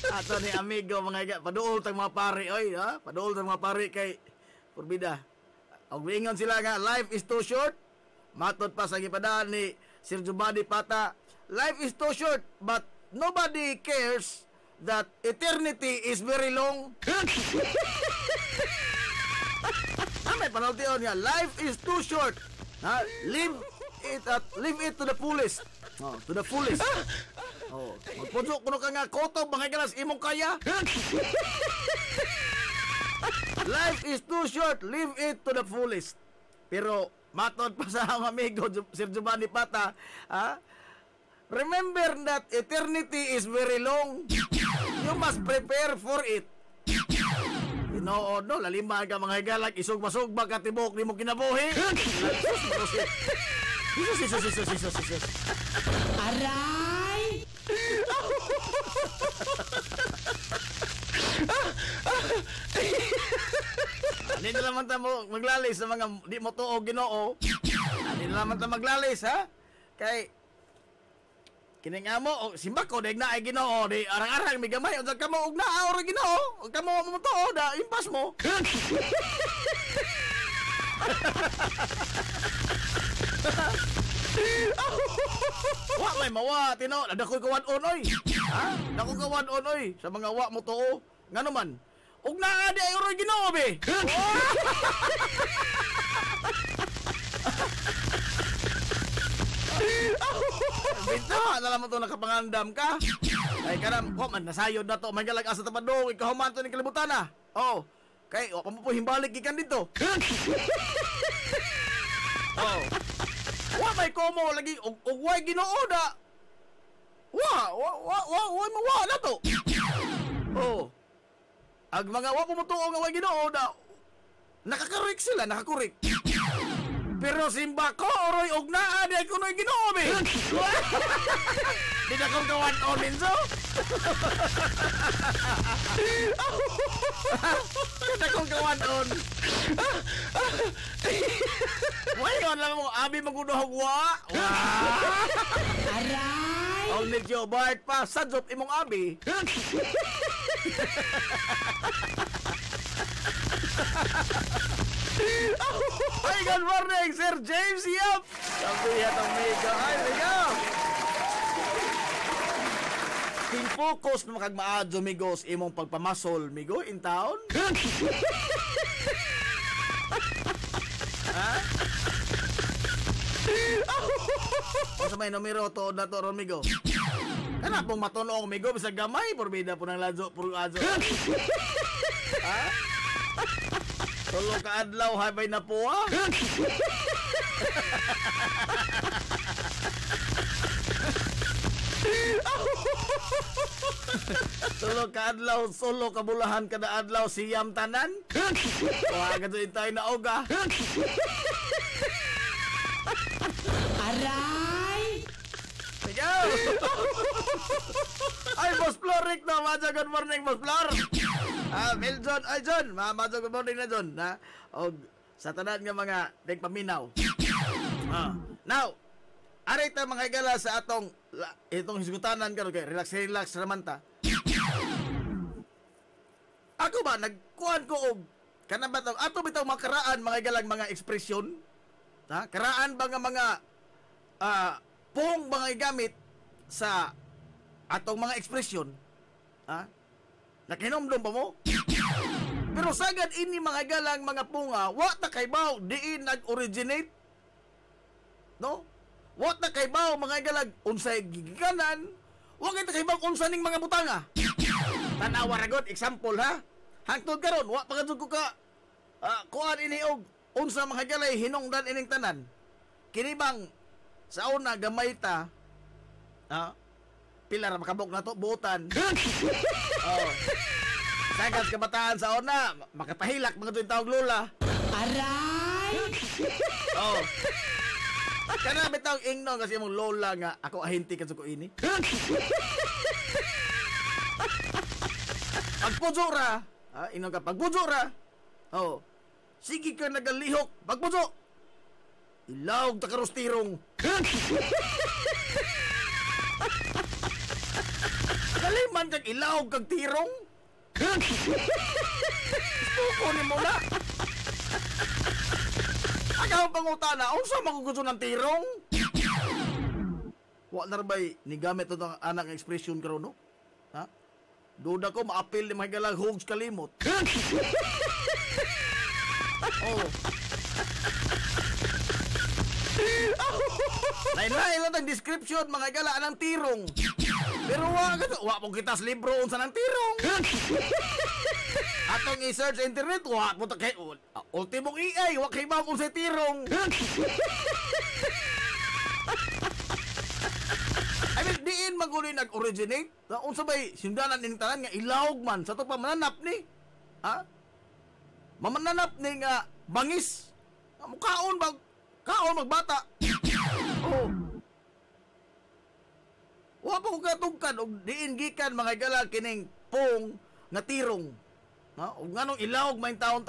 Ato ni amigo mga iga, paduol tang mga pari, oy, ha? Paduol tang mga pari kay Purbida. Og ingon sila nga, life is too short. Matod pa sa gipadaan ni Sir Jubadi Pata, life is too short, but nobody cares that eternity is very long. May panaltion nga, life is too short. Ha? Live it to the fullest. Oh, to the fullest. Oh, magpunsok kuno ka nga koto mga galas imong kaya. Life is too short, live it to the fullest. Pero matod pa sa ang amigo Sir Giovanni Pata, remember that eternity is very long. You must prepare for it. Tinood no, lalima ka mga higalag, isog-masog ka tibok ni mo kinabuhi. Jesus. Aray! Hindi na naman mo maglalis sa mga di mo tuo Ginoo. Hindi na naman maglalis ha. Kay kining amo simba ko deg na ay Ginoo di arang-arang mi gamay unsa kamo og naa or Ginoo ug kamo mo tuo da impas mo. Wa may mawa tino dakoy kawan-on oy. Ha? Dakoy kawan-on oy sa mga wa mo tuo. Ngano man? Ug naa di ay oroy Ginoo be. Bita na lang mo to nakapangandam ka. Ay kanam, man nasayod na to. May galag asa tapadong ikaw man to ning kalibutan na. Oh. Kay wa pa mo po himbalik gikan dito. Oh. Wa may komo lagi og way Ginoo da. Wa na to. Oh. Ag mga wa pumutuo nga way Ginoo da. Nakakorek sila, nakakorek. Pero simba ko oroy og naa di kunoy Ginoo be. Di na kong kawan-on minso. Di na kong kawan-on. Wayon lang mo abi magudohog wa. Aray! Oh medyo Bart pa sadzop imong abi. Ay, good morning, Sir James Yap. Sabi at ang mega. Ay, mega. King focus na makagmaadyo, migos, imong pagpamasol, migo, in town. Ha? O sa may numero to na to, migo. Kana pong matunong, migo, bisag gamay, porbida po ng ladzo, puro adzo. Ha? Tulo ka adlaw habay na po ha. Tulo ka adlaw solo kabulahan kada adlaw siyam tanan. Wa gadto intay na oga. Aray! Sige. Ay Boss Florik na madyo good morning Boss Flor. Miljon, ay John, madyo good morning na John na og sa tanan nga mga nagpaminaw. Now, aray ta mga higala sa itong hisgutanan karon kay relax raman ta. Ako ba nagkuan ko og kana ba ato bitaw makaraan mga higalang mga ekspresyon? Ha? Karaan ba nga mga pong mga gamit sa atong mga ekspresyon? Ha? Nakinomdom pa mo? Pero sagad ini mga galang mga punga, wa ta kaybaw diin nag-originate. No? Wa ta kaybaw mga galag unsay gigikanan, wa ta kaybaw unsa ning mga butanga. Tanawa ragot example ha. Hangtod karon wa pa kadto ka kuan ini og unsa mga galay hinungdan ining tanan. Kini bang sa una gamay ta pila ra makabok na to buutan. Oh. Sagas kabataan sa una, makapahilak mga tuwing tawag lola. Aray! Oh. Kana bitaw ingnon kasi imong lola nga ako ahinti kan suko ini. Pagpujo ra, ingnon ka pagpujo ra. Oh. Sige ka nagalihok, pagpujo. Ilawg ta karos tirong. Kaliman kag ilawg kag tirong. Gusto ni mo na. Agaw pangutana, unsa magugusto ng tirong? Wa na bay ni gamit ito ang anak ng ekspresyon karon no? Ha? Duda ko maapil ni mga galang hugs kalimot. Oh. Lain-lain lang ang description mga gala ng tirong. Pero wa mo kitas libro unsa ng tirong. Atong i-search sa internet, wa mo ta kay ultimong AI, wa kay ba kung sa tirong. I mean, diin maguloy nag-originate. Unsa bay sindanan ning tanan nga ilawg man sa to pa mananap ni. Ha? Mamananap ni nga bangis. Mukaon magbata. Oh. Wa pa ko katungkan og diin gikan mga gala kining pong nga tirong. Ha? Og nganong ilawg may taon.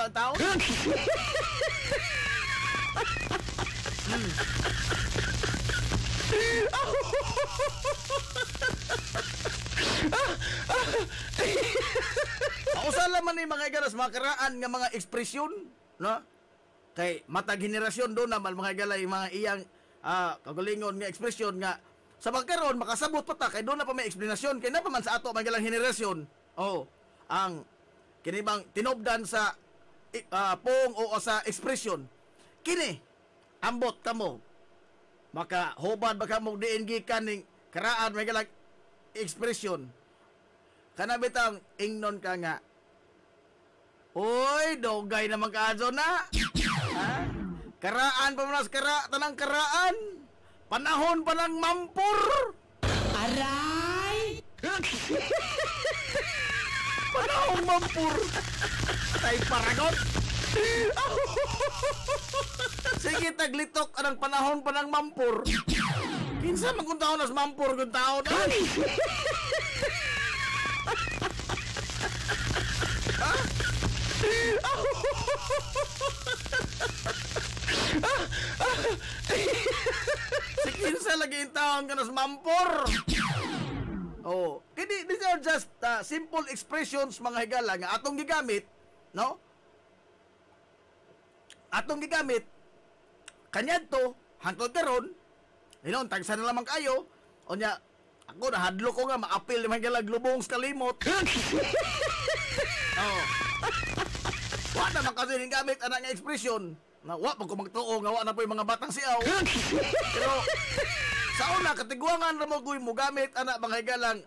Pausala man ni mga galas makaraan nga mga ekspresyon, no? Kay matag henerasyon do naman mga galay mga iyang kagalingon nga ekspresyon nga sa pagkaron makasabot pa ta kay do na pa may eksplanasyon kay na pa man sa ato mga galang henerasyon. Oh, ang kinibang tinobdan sa pong o sa ekspresyon. Kini ambot kamo makahubad ba kamo diin gikan ning karaan mga galang ekspresyon. Kana bitang ingnon ka nga. Oy, dogay na mag-adyo na. Ha? Karaan pa manas tanang karaan. Panahon pa ng mampur. Aray! Panahon mampur. Tay paragot. Sige taglitok anang panahon pa ng mampur. Kinsa man kung taon nas mampur kung taon. Si kinsa lagi yung taon ka nas mampor. Oh, kini these are just simple expressions mga higala nga atong gigamit, no? Atong gigamit kanyadto hangtod karon. Inon tagsa na lamang kayo. Onya ako nahadlo ko nga maapil ni mga higala glubong sa kalimot. Oh. Wa na man kasi ning gamit anak nga ekspresyon. Na wa pag magtuo nga wa na po yung mga batang siaw. Pero sa una katigwangan ra mo mo gamit anak mga higalang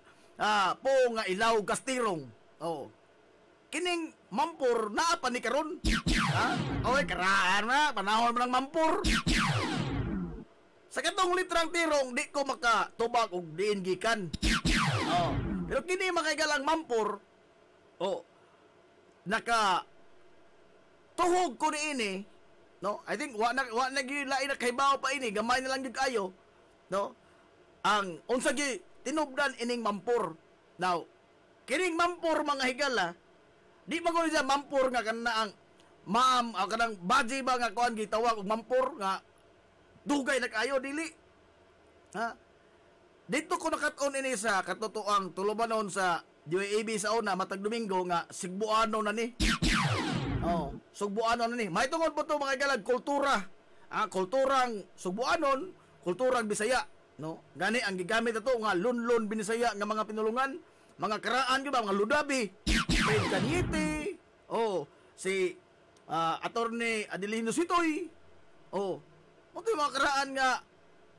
po nga ilaw kastirong. Oh. Kining mampur naa pa ni karon. Ha? Oy karaan na panahon mo ng mampur. Sa katong litrang tirong di ko makatubag og diin gikan. Oh. Pero kini mga higalang mampur. Oh. Naka tuhog ko niini, no? I think wa nagilain na kahibaw pa ini, gamay na lang gyud kayo, no? Ang unsa gi tinubdan ining mampur. Now, kining mampur mga higala, di maguli siya mampur nga kana ang ma'am o kanang baji ba nga kuan gitawag og mampur nga dugay na kayo dili. Ha? Dito ko nakat-on ini sa katotoang tulubanon sa UAB sa una matag Domingo nga Sigbuano na ni. Oh, Sugbuano na ni. May tungod po to mga galag kultura. Kulturang Sugbuanon, kulturang Bisaya, no? Gani ang gigamit ato nga lunlon binisaya nga mga pinulungan, mga karaan gyud ba mga ludabi. Fred Cañete. Oh, si Attorney Adelino Sitoy. Oh, mo mga karaan nga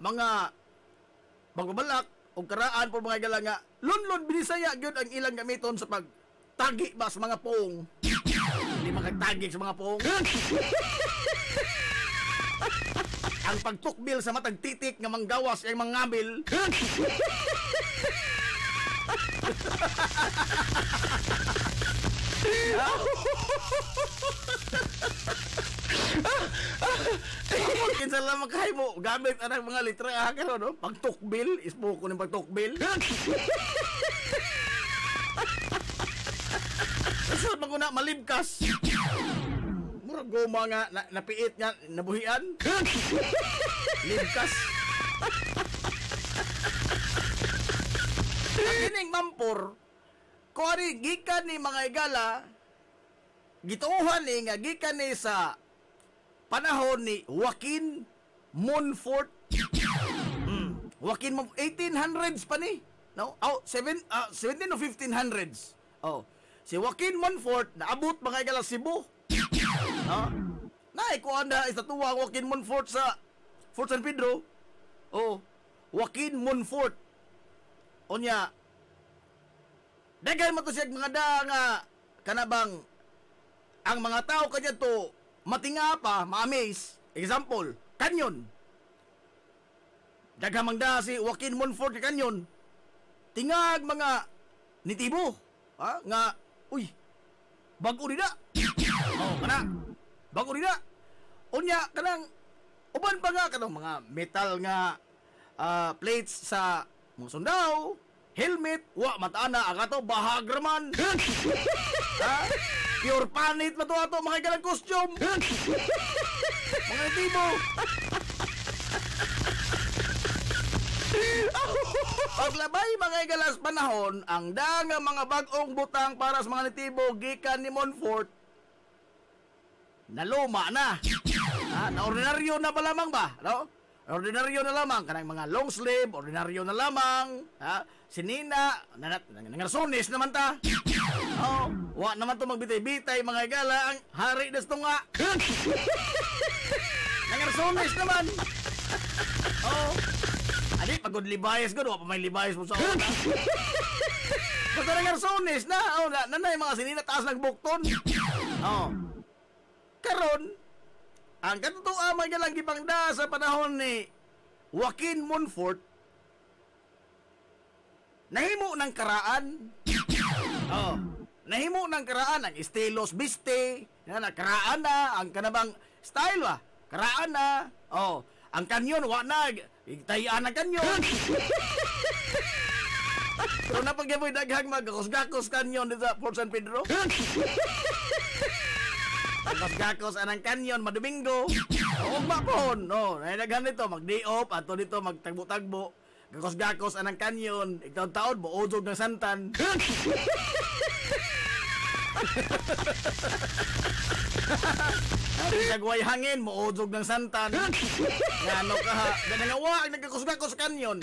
mga magbabalak o karaan po mga galang nga lunlon binisaya gyud ang ilang gamiton sa pagtagi ba sa mga poong. Hindi makagtagi sa mga poong. Ang pagtukbil sa matag titik nga manggawas ay mangabil. Kinsa lang makahimo gamit anang mga litra karon no pagtukbil ismo ko ning pagtukbil. Isod man ko na malibkas. Murag goma nga napiit nga nabuhian. Libkas. Kining mampor ko ari gikan ni mga igala gituohan ni nga gikan ni sa panahon ni Joaquin Monfort. Joaquin Monfort 1800s pa ni. No? 17 o 1500s. Oh. Si Joaquin Monfort naabot mga igala Cebu. No? Naikuan na istatuwa Joaquin Monfort sa Fort San Pedro. Oh. Joaquin Monfort. Onya dagay mo to siya mga nga kanabang ang mga tao kanya to matinga pa, ma-amaze. Example, kanyon. Dagamang da si Joaquin Monfort ka kanyon. Tingag mga nitibo. Ha? Nga, uy, bago rin na. Oh, kana. Bago rin na. Unya, kanang, uban pa nga, kanang mga metal nga plates sa mga sundao, helmet, matana, agato, bahagraman. Ha? Pure panit ba ito ato mga ikalang costume? Mga nitibo. Paglabay mga ikalas panahon, ang danga mga bagong butang para sa mga nitibo gikan ni Monfort naluma na. Na ordinaryo na ba lamang ba? No? Ordinaryo na lamang. Kanang mga long sleeve, ordinaryo na lamang. Sinina, nangarsones naman ta. Oh, wa naman to magbitay-bitay mga igala ang hari des tunga. Nangarsones naman. Oh. Adi pagod libayes gud wa pa may libayes mo sa una. Basta nangarsones na. Oh, nanay mga sinina taas nagbukton. Oh. Karon ang katutuan mga igalang gipangda sa panahon ni Joaquin Monfort nahimo ng karaan. Oh. Nahimo ng karaan ang estilos biste, na karaan na ang kanabang style ba? Karaan na. Oh, ang kanyon wa na igtayan ang kanyon. Pero napagyaboy daghang magakos-gakos kanyon dito sa Fort San Pedro. Gakos anang kanyon madomingo. Og mapon. No, naidaghan nito mag-day-off ato dito magtagbo-tagbo. Gakos-gakos anang kanyon, igtaon-taon buojog ng santan. Sagway hangin, muojog ng santan. Ngano ka ha? Ganangawa, nagkakos-gakos kanyon.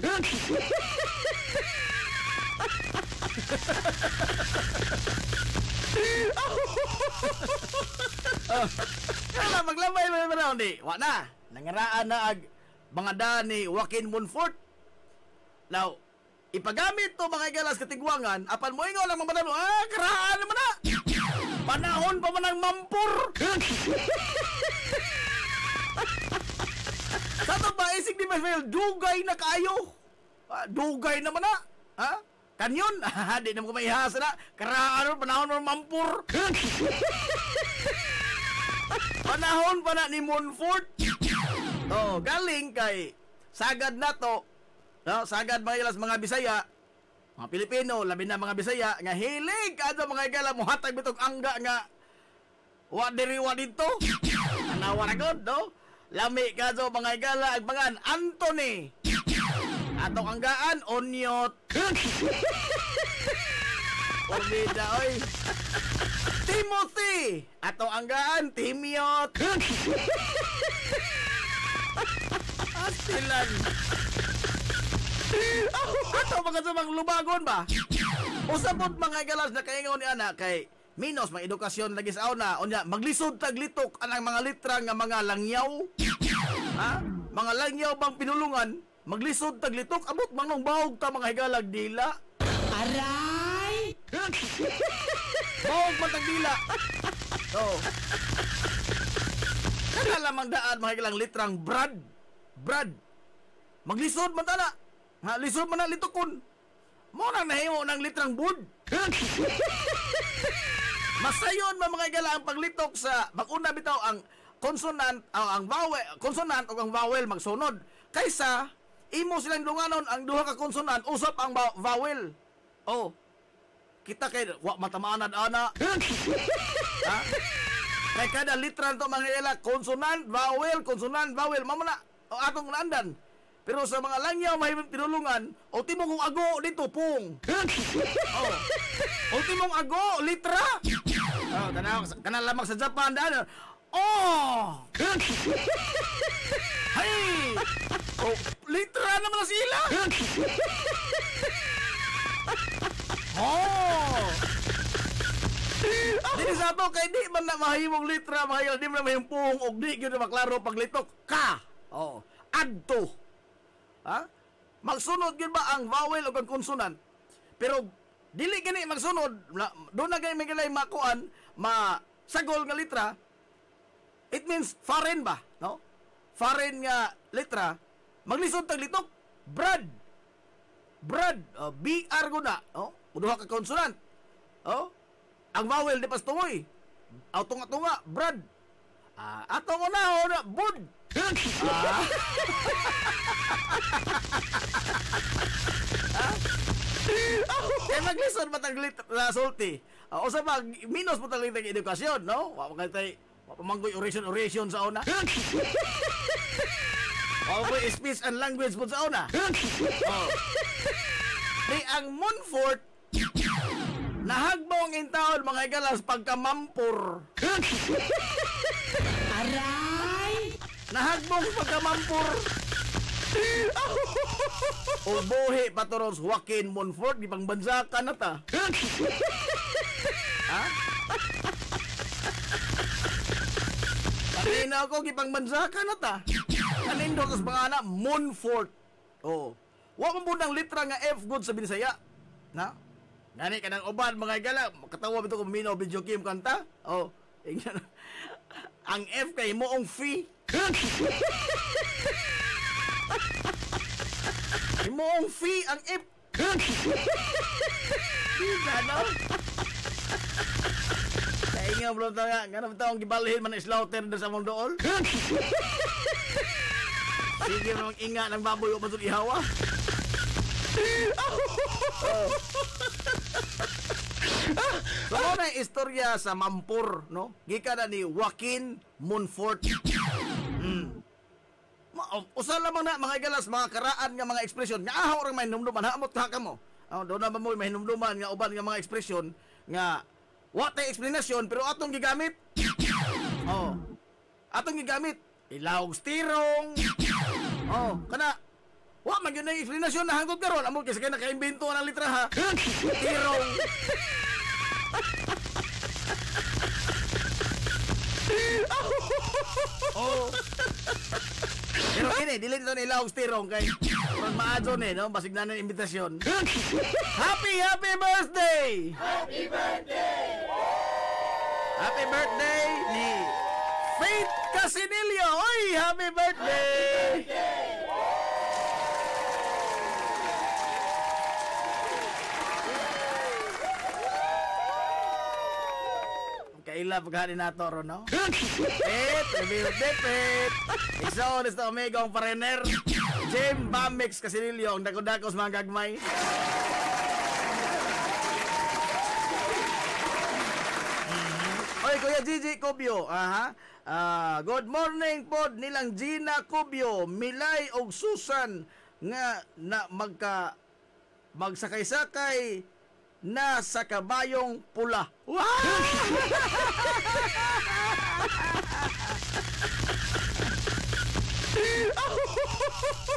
Kala maglabay mo na ni. Wa na. Nangaraan na ag mga dani Joaquin Monfort. Now, ipagamit to mga galas katigwangan, apan mo ingaw lang mamadalo, karaan naman na. Panahon pa man ang mampur. Sa ito ba, isig di Masmail, dugay na kayo. Dugay naman na. Ha? Kanyon? Di naman ko maihasa na. Karaan, panahon pa mampur. Panahon pa na ni Monfort. Oh, galing kay sagad na to. No, sagad mga ilas mga Bisaya, mga Pilipino, labi na mga Bisaya nga hilig kadto mga igala mo hatag bitog angga nga wa diri wa dito. Anawa ra gud, no? Lami kadto mga igala ag pangan Anthony. Atong anggaan Onyot. Orbida oy. Timothy. Atong anggaan Timiot. Astilan. Ato mga sabang lubagon ba? Usabot mga galas na kaingon ni ana kay minos mga edukasyon lagi sa una unya maglisod taglitok anang mga litra nga mga langyaw. Ha? Mga langyaw bang pinulungan maglisod taglitok abot manong bahog ta mga higalag dila. Aray! Bahog man tag dila. Oh. Kana lamang daan mga higalang litrang brad. Maglisod man tala. Ha, lisod man na litokon. mo nang nahimo ng litrang bud. Masayon mga igala ang paglitok sa mag-una bitaw ang consonant ang vowel, consonant o ang vowel magsunod kaysa imo silang dunganon ang duha ka consonant usap ang vowel. Oh. Kita kay wa matamaan ana. Ha? Kay kada literal to mga igala consonant, vowel mamo na atong naandan. Pero sa mga langyaw mahimong tinulungan, o timong kong ago dito, pung. O timong ago, litra. Kana lamang sa Japan, daan. Oh! Hay! Oh, litra naman na sila. Oh! Dili sa to, kay di man na mahimong litra, di man na mahimong pung, o di yun na maklaro paglitok. Ka! Oh, adto. Ha? Magsunod gyud ba ang vowel o ang consonant? Pero dili gani magsunod, do na gani migalay makuan, masagol nga litra. It means foreign ba, no? Foreign nga litra, maglisod tag litok. Brad. BR guna, no? Duha ka consonant. Oh? Ang vowel di pas tungoy. Aw tunga-tunga, brad. Ato ko na, bud. Kaya maglisod matang sulti. O sa pag minus mo talang edukasyon, no? Pamanggoy oration sa una. Pamanggoy speech and language po sa una. Di ang Montfort, nahagbong intaon mga igalas pagkamampur. Aray! Nahagbong pagkamampur. O buhi paturon sa Joaquin Montfort, di pang bansakan na ta. Ha? Kanina ako, gipang bansakan na ta. Kanindo kas mga anak, Montfort. O, wa man po ng litra nga F good sa Binisaya. Na? Gani ka ng uban, mga igala, katawa bito kung minaw video game kanta. O, ang F kay moong fee. Moong fee ang F. Gano? Kaya nga bro tayo, gano'n ito ang gibalhin man na slaughter na sa mong dool. Sige mo inga ng baboy o matun ihawa. So, na istorya sa Mampur, no? Gika na ni Joaquin Montfort. Usa lamang na mga igalas, mga karaan nga mga ekspresyon nga ahaw orang mahinumduman, hamot ka mo. Doon na ba mo mahinumduman nga uban nga mga ekspresyon nga wa tay explanation pero atong gigamit. Atong gigamit. Ilawog stirong. Kana wa man gyud na explanation na hangtod karon amo kasi kay nakaimbento ng litra ha. Stirong. Pero ini dili nito nila og stirong kay pag maadson no basig na ng imbitasyon. Happy birthday! Happy birthday! Happy birthday ni Faith Casinilio. Oy, happy birthday! Happy birthday! Kaila pagkani nato ron, no? Pet, birthday, Pet! Isa oras na omega ang parener. Jim Bamix Casinilio, ang dako-dakos mga gagmay. Oy, Kuya Gigi Cubio, good morning pod nilang Gina Cubio, Milay og Susan nga na magsakay-sakay na sa kabayong pula. Wow!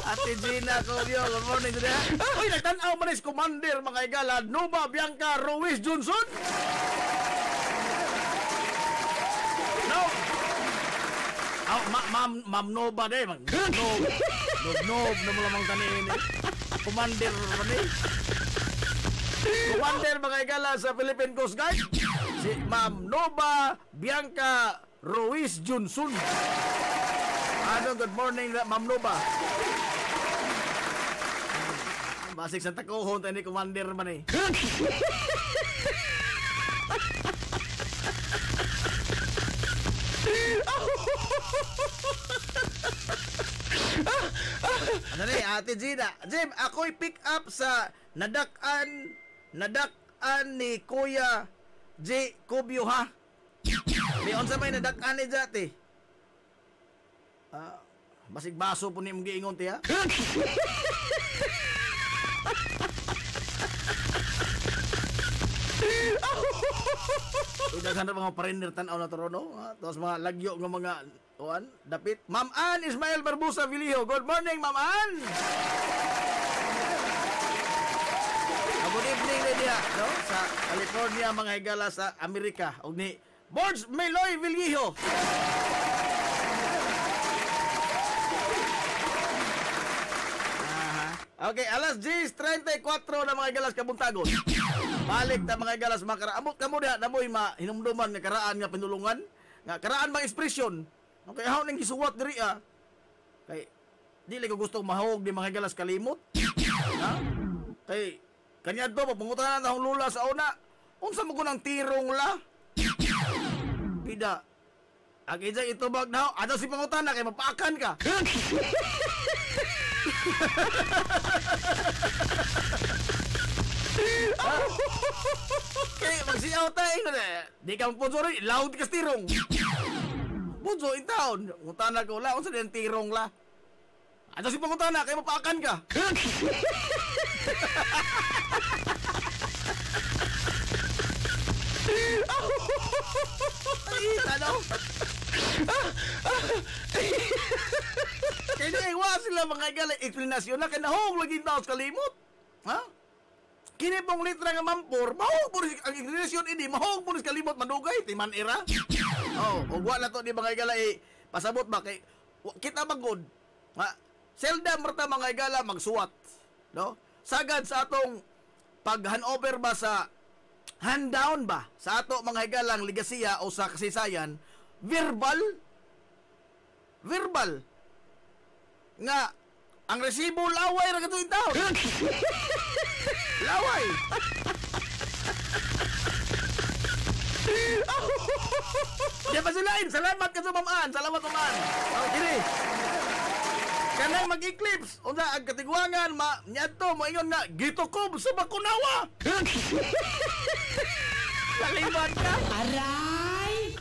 Ate Gina Cubio, good morning today. Uy, nagtanaw man is Commander mga igala, Nova Bianca Ruiz Johnson. No. Ma'am Nova day, mag Nob na mo lamang kanin. Commander ni. Commander mga igala sa Philippine Coast Guard. Si Ma'am Nova Bianca Ruiz Johnson. Good morning Ma'am Nova. Basig sa takuhon tayo ni Commander man eh. Ano ni, Ate Gina? Jim, ako'y pick up sa nadakan ni Kuya J. Cubio, ha? May unsa may nadakan ni Jati? Basig baso po ni mong giingon, tiya? Daghan na mga parender tanaw na torono, tapos mga lagyo ng mga dapit. Ma'am Ann Ismael Barbusa Vilio. Good morning, Ma'am Ann. Good evening niya, no? Sa California, mga higala sa Amerika. Og ni Borge Meloy Vilio. Okay, alas 10:34 na mga galas kabuntagon. Balik ta mga galas makara. Amot kamo diha namoy hinumduman nga karaan nga pinulungan, nga karaan mga ekspresyon. Okay, haw ning gisuwat diri Kay dili ko gusto mahog di mga galas kalimot. Ha? Kay kanya to pangutanan na akong lula sa una. Unsa mo ko nang tirong la? Pida. Agi jay ito bag daw, ada si pangutana kay mapaakan ka. Kaya magsiyaw tayo di ka magpunso rin, loud ka tirong. Punso in town, ngutana ko la, unsa din tirong la. Ada si pangutana kay mapaakan ka. Ay, ano? Kaya naiwa sila mga galing eksplanasyon na kinahong lagi tao sa kalimot. Ha? Kini pong litra nga mampor, mahong po ang eksplanasyon ini, mahong po sa kalimot madugay, timan era. O wala to di mga gala pasabot ba kay kita magod. Ha? Seldom marta mga gala magsuwat. No? Sagad sa atong pag-handover ba sa hand-down ba sa ato mga higalang ligasiya o sa kasaysayan, verbal nga ang resibo laway ra katuig taon. Laway. Di ba sulain? Salamat ka sa mamaan. Salamat mamaan. Okay. Kanang mag-eclipse. Unsa ang katigwangan nyadto mo ingon nga gitukob sa bakunawa. Laliban ka. Aray.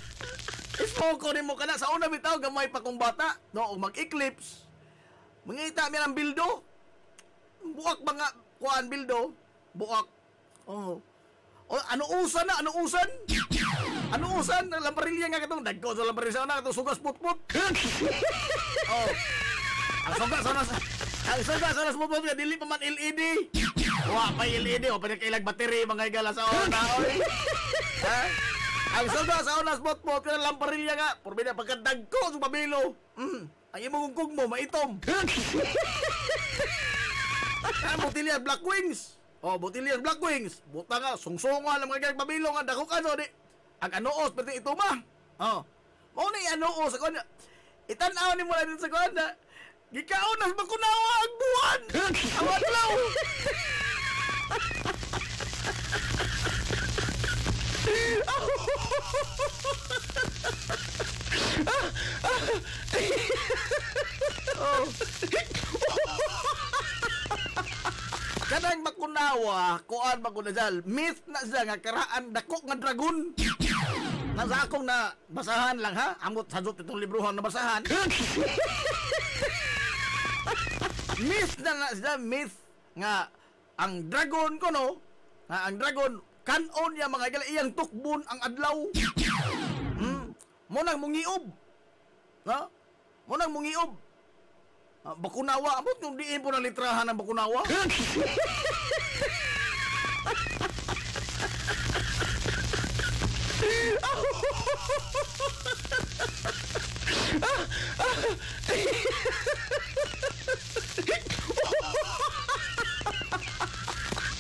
Ismoko nimo kana sa una bitaw gamay pa kong bata, no, mag-eclipse. Mangita mi ng bildo. Buak mga kuan bildo. Buak. Oh. Ano usan? Ano usan? Lambarilya nga katong dagko sa lambarilya na katong sugas putput. Oh. Ang sugas sa putput nga dili pa man LED. Wa pa LED o pa kailag battery mga igala sa ona oy. Ha? Ang sugas sa unas putput nga lambarilya nga porbida pagkadagko sa pabilo. Ang imong kug mo maitom. Botilya Black Wings. Oh, Botilya Black Wings. Buta nga, sungsongan ang mga pabilong ang dakok ano, di. Ang anoos, pati ito ma. Oh. Mao na yung anoos. Itanaw ni mo na din sa kuwan na, gikaon na makunawa ang buwan. Awad law. Oh. Kanang makunawa, kuan makunadal, myth na siya nga karaan dako nga dragon. Nasa akong na basahan lang ha, amot sadot itong libruhan na basahan. Myth na siya, myth nga ang dragon ko no, nga ang dragon kanon niya mga igala iyang tukbon ang adlaw. Mo nang mungiob. Ha? Mo nang mungiob. Bakunawa, amot yung diin po ng litrahan ng bakunawa.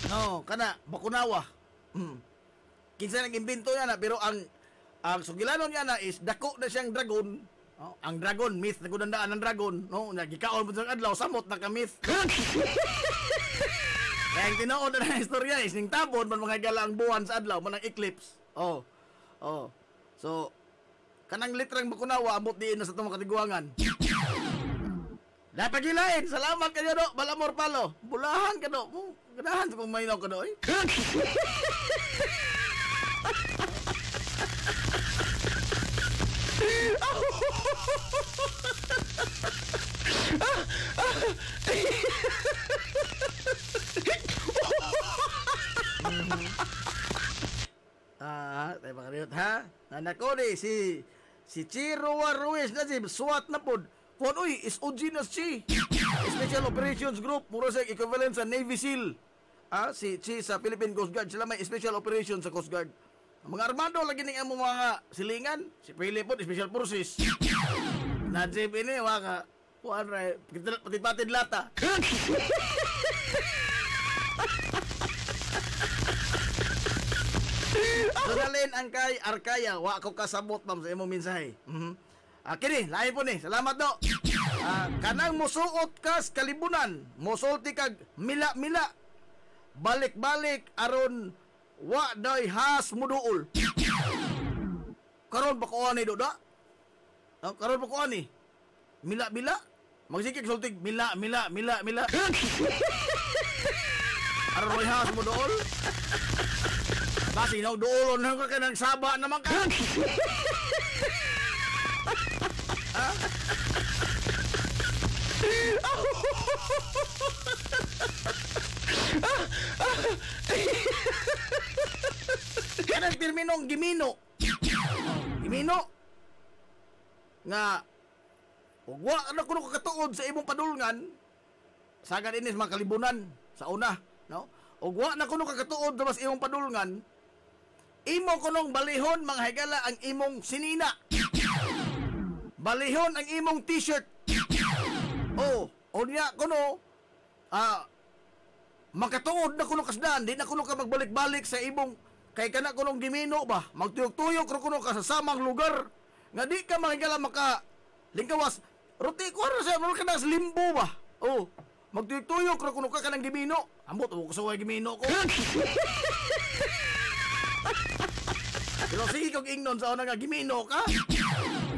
No, kana bakunawa. Kinsa nag-imbento niya na pero ang sugilanon niya na is dako na siyang dragon. Oh, ang dragon myth nagudandaan ng dragon no nagikaon mo sa adlaw samot na ka myth. Kaya ang tinuod na istorya is ning tabon man mga higala ang buwan sa adlaw man ang eclipse. Oh. So kanang litrang bakunawa ambot diin na sa tumong katiguangan. Dapat gilain. Salamat kayo do. Balamor palo. Bulahan ka do. Ganahan sa kong maynaw ka do. Tayo makariyot ha. Nanako ni si Chiro Ruiz na si SWAT na pod. Kung uy, is OG na si Special Operations Group, mura sa equivalent sa Navy SEAL. Si Chi sa Philippine Coast Guard, sila may Special Operations sa Coast Guard. Ang mga armado lagi ning among mga silingan, si Philip po, Special Forces. Najib ini, waka, kuhan ray, patid-patid lata. Dadalhin ang kay Arkaya, wa ko kasabot ma'am sa imong mensahe. Kini, lahi po ni. Salamat do. Kanang musuot kas kalibunan, musulti kag mila-mila. Balik-balik aron wa day has muduol. Karon pa ko ani do da? Karon pa ko ani. Mila-mila. Magsikik sultig mila-mila. Aron way has muduol. Basi na duolon na ka kanang saba naman ka. Kanang terminong gimino nga wa na kuno kakatuod sa imong padulngan sagad inis mga kalibunan sa una, no? Og wa na kuno kakatuod sa mas imong padulngan, imo kunong balihon mga higala ang imong sinina. Balihon ang imong t-shirt. Niya kuno makatuod na kuno kasdan, di na kuno ka magbalik-balik sa imong kay kana kunong gimino ba, magtuyok-tuyok kuno ka sa samang lugar nga di ka mahigala maka lingkawas ruti ko ra sa mga kana limbo ba. Magtuyok-tuyok kuno ka kanang gimino. Ambot ko sa way gimino ko. Pero sige kong ingnon sa una nga gimino ka.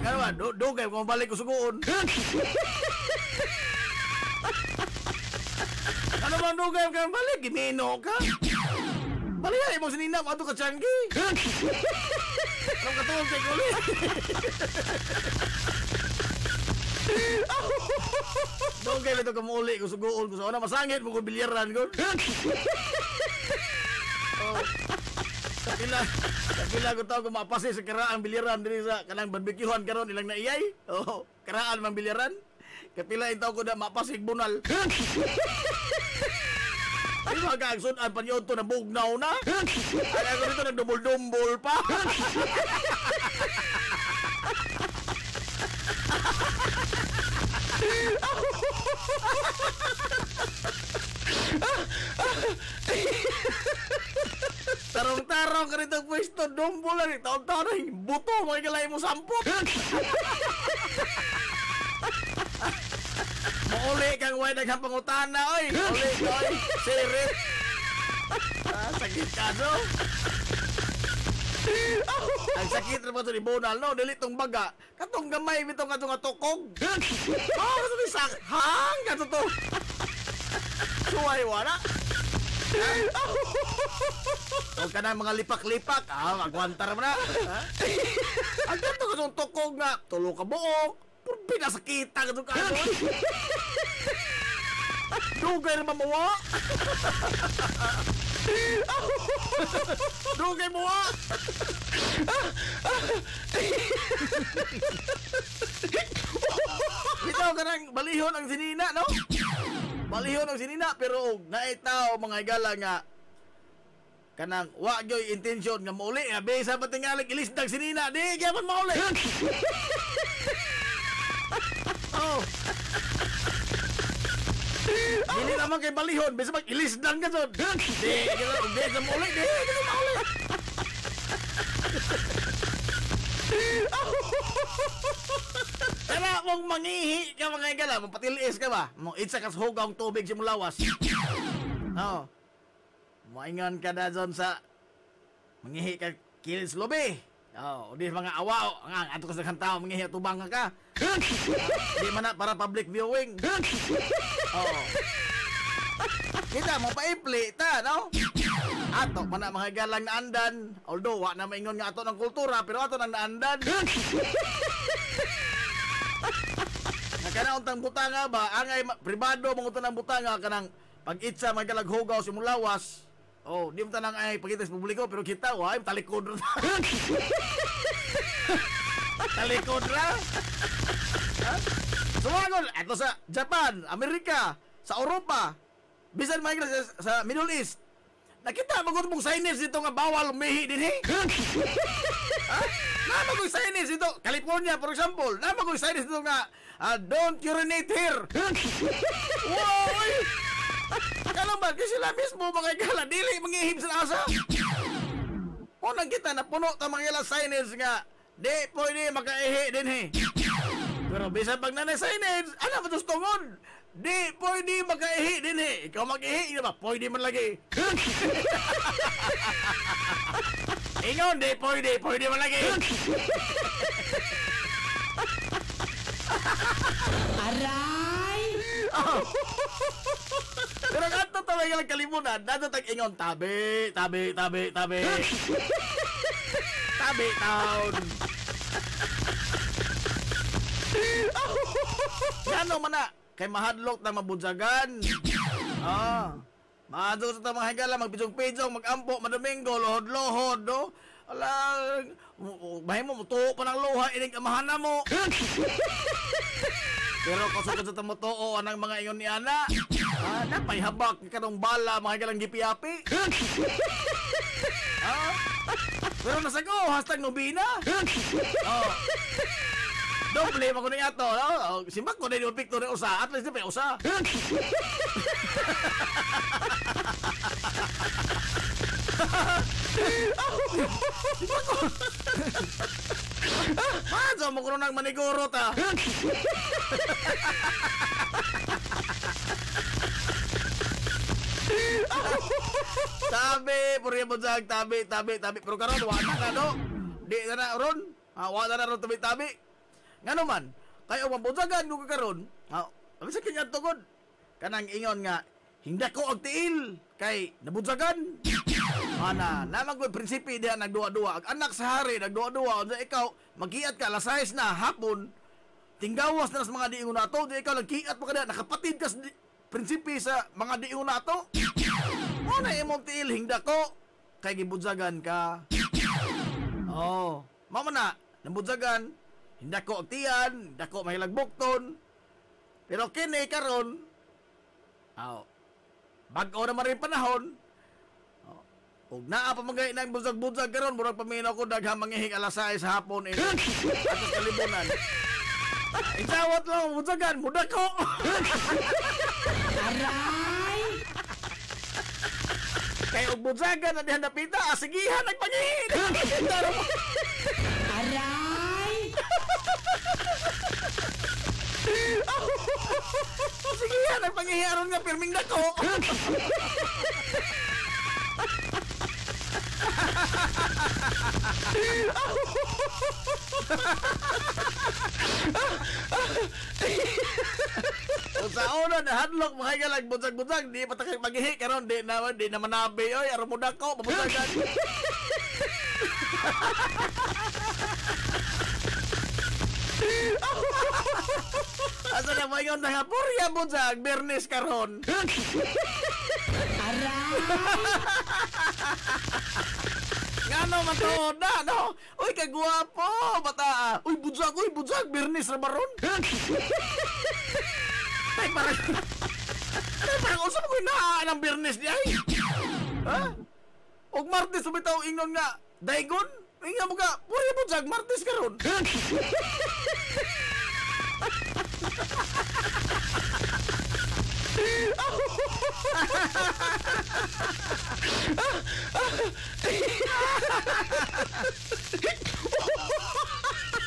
Kaya ba, dugay kung balik ko sugoon. Ano bang dugay kung balik? Gimino ka? Balihay mo sinina mo ato ka tiyanggi. Anong katulog kay kuli? Dugay ito kamuli ko sugoon ko sa una. Masangit mo ko bilyaran ko. Kapila ko tao kung mapasi sa karaan bilyaran diri sa kanang barbecuehan karon ilang naiyay. Karaan man bilyaran. Kapila itaw ko na mapasig bunal. Ay mga sudan pa niyo ito na bugnaw na. Ay ako rito nagdumbol-dumbol pa. Tarong-tarong ka rito pwesto, dumbo lang, taon-taon na, buto, makikilay mo sampot. Mauli kang way naghang pangutana, oy. Mauli ka, oy. Sirit. Sakit ka, no? Ang sakit na ba ito ni Bonal, no? Dili tong baga. Katong gamay, bitong katong atukog. Kato ni sakhang, kato to. Suway, wala. Huwag ka na mga lipak-lipak. Magwantar mo na. Ang ganito ka itong tukog nga. Tulo ka buok. Puro pinasakita ka itong kanon. Dugay na mamuwa. Dugay muwa. Bitaw ka ng balihon ang sinina, no? Balihon ang sinina, pero naitaw mga higala nga kanang wa gyoy intention nga mauli nga besa pa tingalig ilisdag sinina di gyapon mauli. Dili naman kay balihon besa mag ilisdag ka son. Di besa mauli di mauli. Kaya mong mangihi ka mga higala, mapatiliis ka ba? Mong itsa kas hugaw ang tubig sa mulawas. Maingon ka na dyan sa mangihi ka kilis lobi. Oh, di mga awa, ang ato ka sa tao mangihi tubang ka. Di man na para public viewing. Oh. Kita mo paipli ta, no? Ato man na mga galang na andan. Although wa na maingon nga ato ng kultura, pero ato nang naandan. Nakana untang butanga ba, angay pribado mong utang ng butanga kanang pag-itsa mga galag hugaw si mulawas. Oh, di mo tanang ay pagkita sa publiko, pero kita, ay, talikod ra. Talikod ra. Sumagol, ito sa Japan, Amerika, sa Europa, bisan mga sa Middle East. Nakita, magot mong signage dito nga bawal umihi din, eh. Namagong signage dito, California, for example, namagong signage dito nga, don't urinate here. Wow! Kalang ba, kasi sila mismo mga igala, dili mangihim sa asa. Unang kita na puno ta mga igala signage nga, di pwede makaihi din he. Pero bisan pag nanay signage, ano ba ito tungod? Di pwede makaihi din he. Ikaw mag-ihi, ba? Pwede man lagi. Ingon, di pwede man lagi. Aray! Pero kanto tawag lang kalimutan, dato tag-ingon, tabi. Tabi town. Gano man na, kay mahadlok na mabudyagan. Mahadlok sa mga higala, magpijong-pijong, mag-ampo, madomingo, lohod-lohod, no? Alang, bahay mo, mutuo pa ng luha, ining kamahana mo. Pero kasugod sa tamutuo, anang mga ingon ni Ana, napay habak, kanong bala, mga galang gipi-api. Pero nasago, hashtag nobina. Doble, makunin ato, no? Simak ko na yung picture ni usa, at least na pa usa. Masa mo kuno nang maniguro ta. Tabi, puriya mo jag, tabi. Pero karon wala ka no. Di na ron. Wala na ron tabi. Ngano man, kayo mabujagan ko karon. Abi sa kanya tugod. Kanang ingon nga hinda ko og tiil kay nabujagan. Ana, namang ko prinsipi diha nagduwa-duwa. Ang anak sa hari nagduwa-duwa unsa ikaw magiat ka alas 6 na hapon. Tinggawas na sa mga diingon nato, di ikaw nagkiat pa kada nakapatid ka sa prinsipi sa mga diingon nato. Ano imong tiil hinda ko kay gibujagan ka. Oh, mama na nabujagan. Hinda ko og tiyan, hinda ko mahilag bukton. Pero kini karon bag-o na rin panahon. Ug naa pa magay nang buzag-buzag karon murag paminaw ko daghang mangihing alas 6 sa hapon atos kalibunan. Itawat lang buzagan muda ko. Aray! Kay og buzagan na dihan napita, sigihan nagpangihi. Aray! Sigihan nagpangihi aron nga pirming dako. Sa una na hadlok mga galag budzag-budzag di patakay magihi karon di na manabi oy aron mo dako mabudzagan. Asa na mo yon nga purya budzag Bernes karon. Aray! Ngano man to na no? Uy kay guwapo bata. Uy budzag Bernes ra baron. Ay parang usa mo na ang Bernes di ay. Ha? Og Martes bitaw ingnon nga daygon. Inga mo ka puri budzag Martes karon.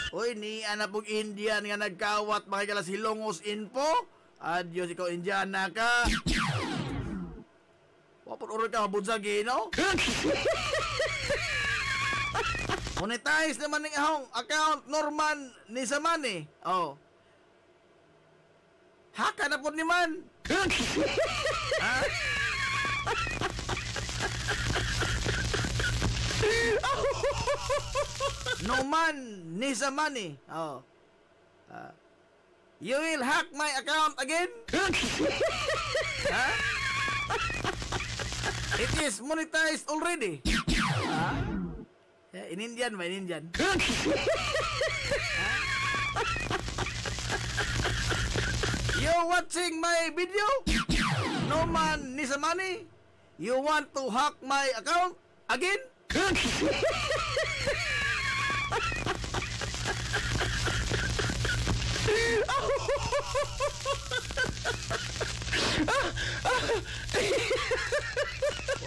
Uy, ni anapog Indian nga nagkawat makikala si Hilongos Info. Adios, ikaw Indiana ka. Wapot ka mabunsagi, no? Monetize naman ng ahong account Norman ni Samani. Oh. Haka na po ni man. Ha? Norman ni Samani. Oh. You will hack my account again? Ha? It is monetized already. In Indian ba? In Indian? You watching my video? No man needs money? You want to hack my account again?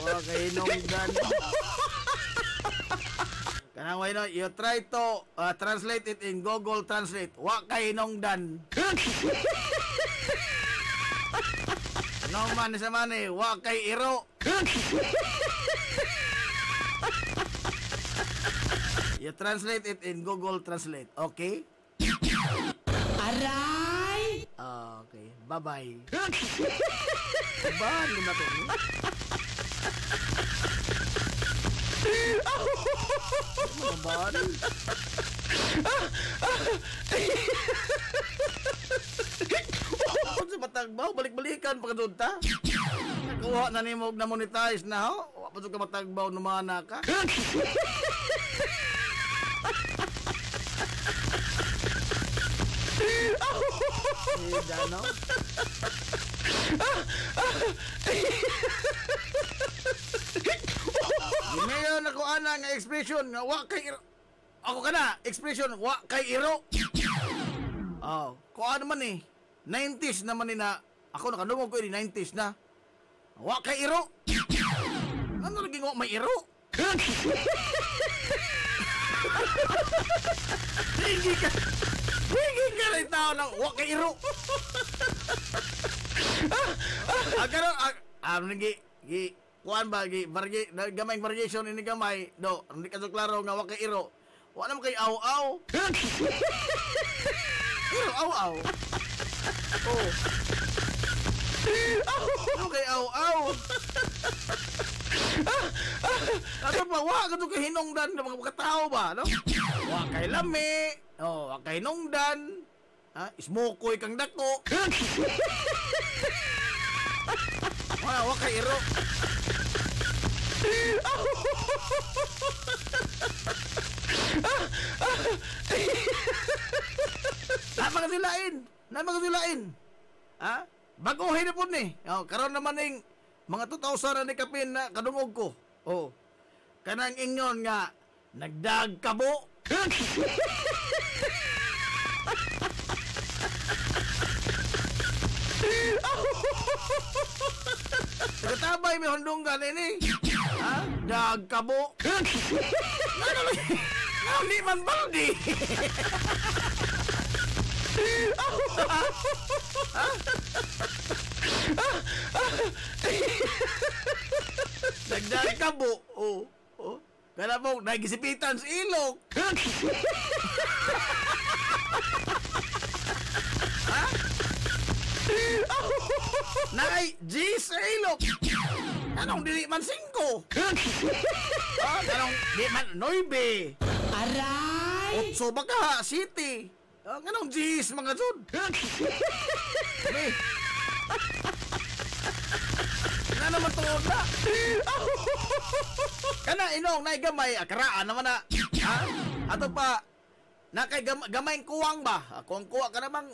Wala kayo nungdan. Kanang way no, you try to translate it in Google Translate. Wa kayo nungdan. No man sa mani, wa kay iro. You translate it in Google Translate, okay? Aray! Okay, bye-bye. Bahan ko na to. Bahan? Kung sa matagbaw, balik-balikan pa ka doon ta. Nakuha na ni mo na monetize na ho. Wapasok ka matagbaw, numana ka. Dano? Ngayon ako ana nga expression nga wa kay iro. Ako kana expression wa kay iro. Oh, ko ano man eh. 90s naman ni na ako nakadungog ko ni 90s na. Wa kay iro. Ano lagi nga may iro? Hindi ka rin tao ng wa kay iro. Agaro kuan ba gamay variation ini gamay do hindi ka so klaro nga wa kay iro. Wa naman kay aw-aw. Iro aw-aw. Oh. Ano kay aw-aw? Ano ba wa ka to kay hinungdan na mga tao ba, no? Wa kay lami. Oh, wa kay hinungdan. Ha, ismokoy kang dako. Wa kay iro. Napakasilain. Ha? Baguhin na po ni. Oh, karon naman ning mga 2,000 na kapin na kadungog ko. Oh. Kanang ingon nga nagdag kabo. Nagatabay may hundunggan ini. Ha? Dag kabo. Hindi man baldi. Nagdag kabo. Oh. Oh. Kana mo nagisipitan sa ilog. Ha? Nakay G sa ilog. Anong dili man 5? Anong di man 9? Aray! 8 baka City. Anong G's mga jud? Na naman tuod na. Kana inong nay gamay akaraan naman na. Ha? Ato pa nakay gamay kuwang ba? Kung kuwa ka namang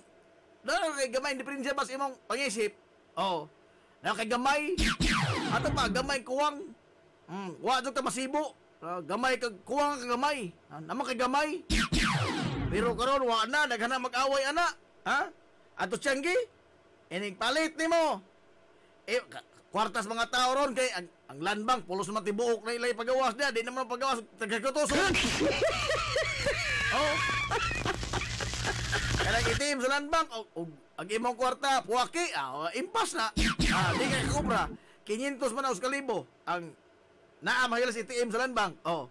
kay gamay diferensya bas imong pangisip. Oh. Nakay gamay. Ato pa gamay kuwang. Wa jud ka masibo. Gamay kag kuwang ka gamay. Naman kay gamay. Pero karon wa na daghana mag-away ana. Ha? Ato tiyanggi. Ining palit nimo. Kwartas mga tao ron kay ang landbank pulos man tibuok na ilay pagawas dia, di naman pagawas tagakutoson. Oh. Kanang itim sa landbank og ang imong kwarta puwaki, impas na. Di kay kubra. 500 man sa kalibo ang naamahila si ATM sa Land Bank. Oh.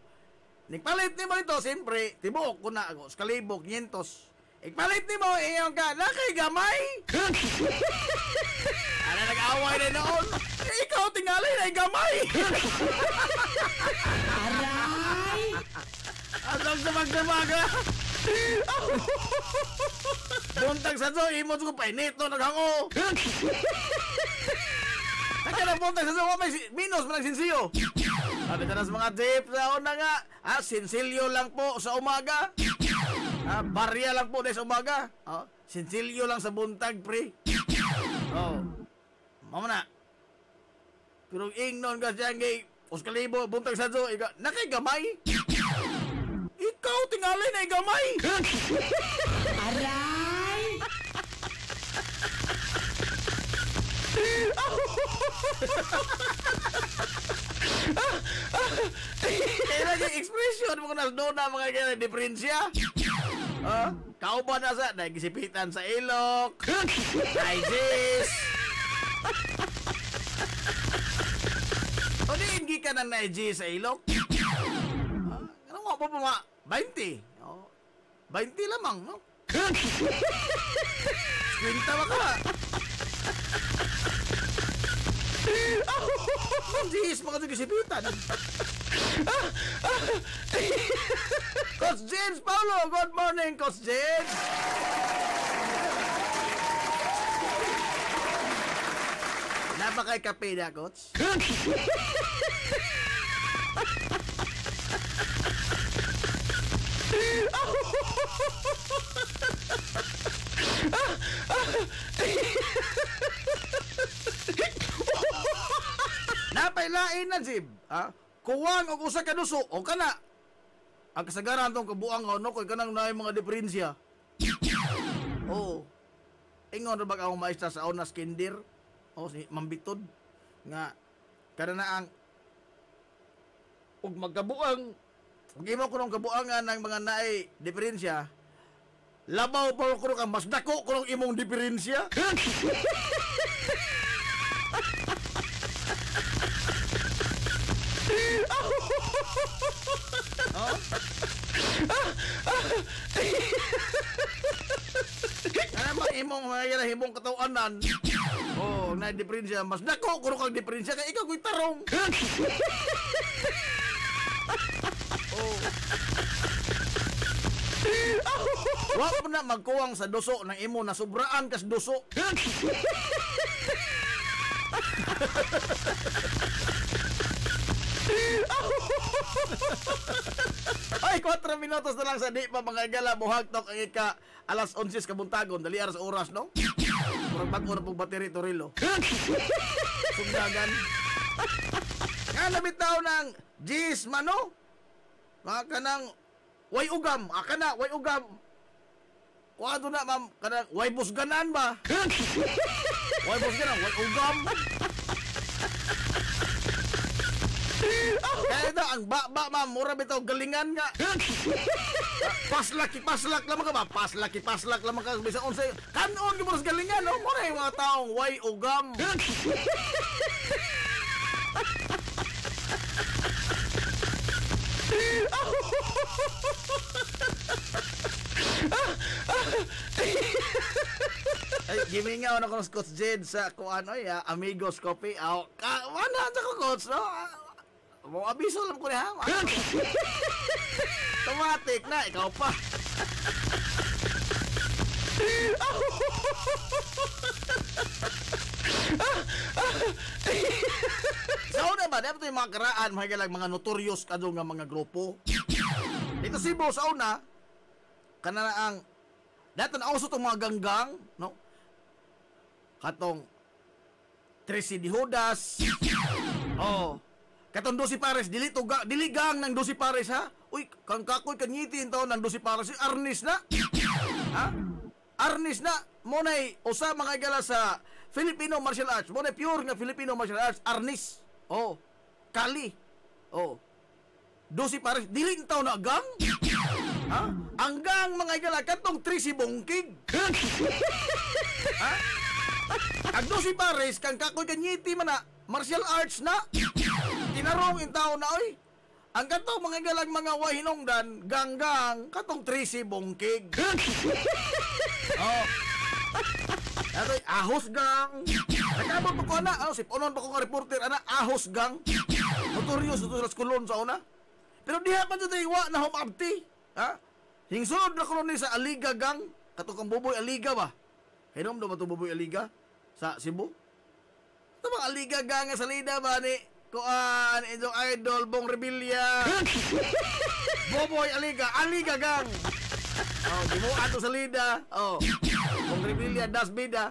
Nagpalit ni mo ito, siyempre, tibok ko na ako, sa kalibo, 500. Igpalit ni mo, iyon ka, nakay gamay. Ano nag-away na noon? Ikaw tingali na gamay. Aray! Atang sabag-sabaga. Buntag sa zo, imod ko pa, nito naghango. Nakala buntag sa zo, may minus man ang sinsiyo. Sabi na sa mga jeep sa una nga, sinsilyo lang po sa umaga. Barya lang po sa umaga. Sinsilyo lang sa buntag, pre. Mama na. Pero ingnon ka siya ngay, Uskalibo, buntag sa zo, nakay gamay. Ikaw tingali na gamay. Aray! Kaya naging expression mo na doon na mga kaya diferensya. Kauban na sa nagisipitan sa ilok. Naijis. O di hindi ka ng naijis sa ilok. Ano nga po mga 20. 20 lamang, no? Kwinta ba ka? Jis, mga nagisipitan. Coach James Paulo, good morning, Coach James. Napakay kape na, Coach. Napailain na, Jib. Kuwang o usa ka duso, o kana. Ang kasagaran tong kabuang ano, ko'y kanang na mga diferensya. Oo. Ingon na ba akong maestra sa Onas Kindir? O si Mambitod. Nga, kada na ang ug magkabuang, ug imo ko nung kabuangan ng mga naay diferensya, labaw pa ko ka, mas dako ko nung imong diferensya. Ano imong mga himong katawanan? Na diferensya, mas dako ko kang diferensya kay ikaw ko'y tarong. Wa mo na magkuwang sa duso ng imo na sobraan kas duso. Ay, 4 minutos na lang sa di pa mga gala buhagtok ang ika alas 11 kabuntagon, dali aras oras, no? Murag bago na pong bateri torilo. Sugdagan. Nga nabitaw ng Gis Mano. Maka ng way ugam. Aka na, way ugam. Kuha na, ma'am. Kanang way busganan ba? Way busganan, way ugam. Kaya ito, ang ba, ma'am, mura bitaw galingan nga. Paslak lamang ka ba? Paslak lamang ka. Bisa unsay, kanon ka mo sa galingan, no? Mura yung mga taong way ugam. Ay, gimingaw na ko ng Coach Jed sa kung ano, Amigos Coffee. Wala na ko, Coach, no? Mo abiso lang ko niya, ha? Automatic na, ikaw pa. Sa una ba, dapat yung mga karaan, mga notorious kadto nga mga grupo. Dito Cebu, sa una, kana na ang, dito na uso itong mga ganggang, no? Katong, Tracy Di Judas, katong 12 pares, dili gang ng 12 pares, ha? Uy, kang kakoy kanyitin taon ng 12 pares, Arnis na. Ha? Arnis na, monay, usa mga gala sa Filipino martial arts, monay pure nga Filipino martial arts, Arnis. Kali. 12 pares, dili taon na gang. Ha? Ang gang mga gala, katong Tracy Bongkig. Ha? Ang 12 pares, kang kakoy kanyiti man na, martial arts na. Tinarong in tao na oy. Ang katong mga galang mga wahinongdan, ganggang, katong Tracy Bongkig. Oh. Ato'y ahos gang. Nagkabot pa ko na, sipunon pa ko nga reporter, ahos gang. Notorious ito sa skulon sa una. Pero diha pa dito yung na humabti. Ha? Hingsunod na ko ni sa Aliga gang. Katong Buboy Aliga ba? Hinom daw ba ito Buboy Aliga? Sa Cebu? Ito bang Aliga gang sa Lida ba ni Kuan, inyong idol, Bong Revilla. Buboy Aliga gang. Oh, di mo ato sa Lida. Oh. Bong Revilla, Das Bida.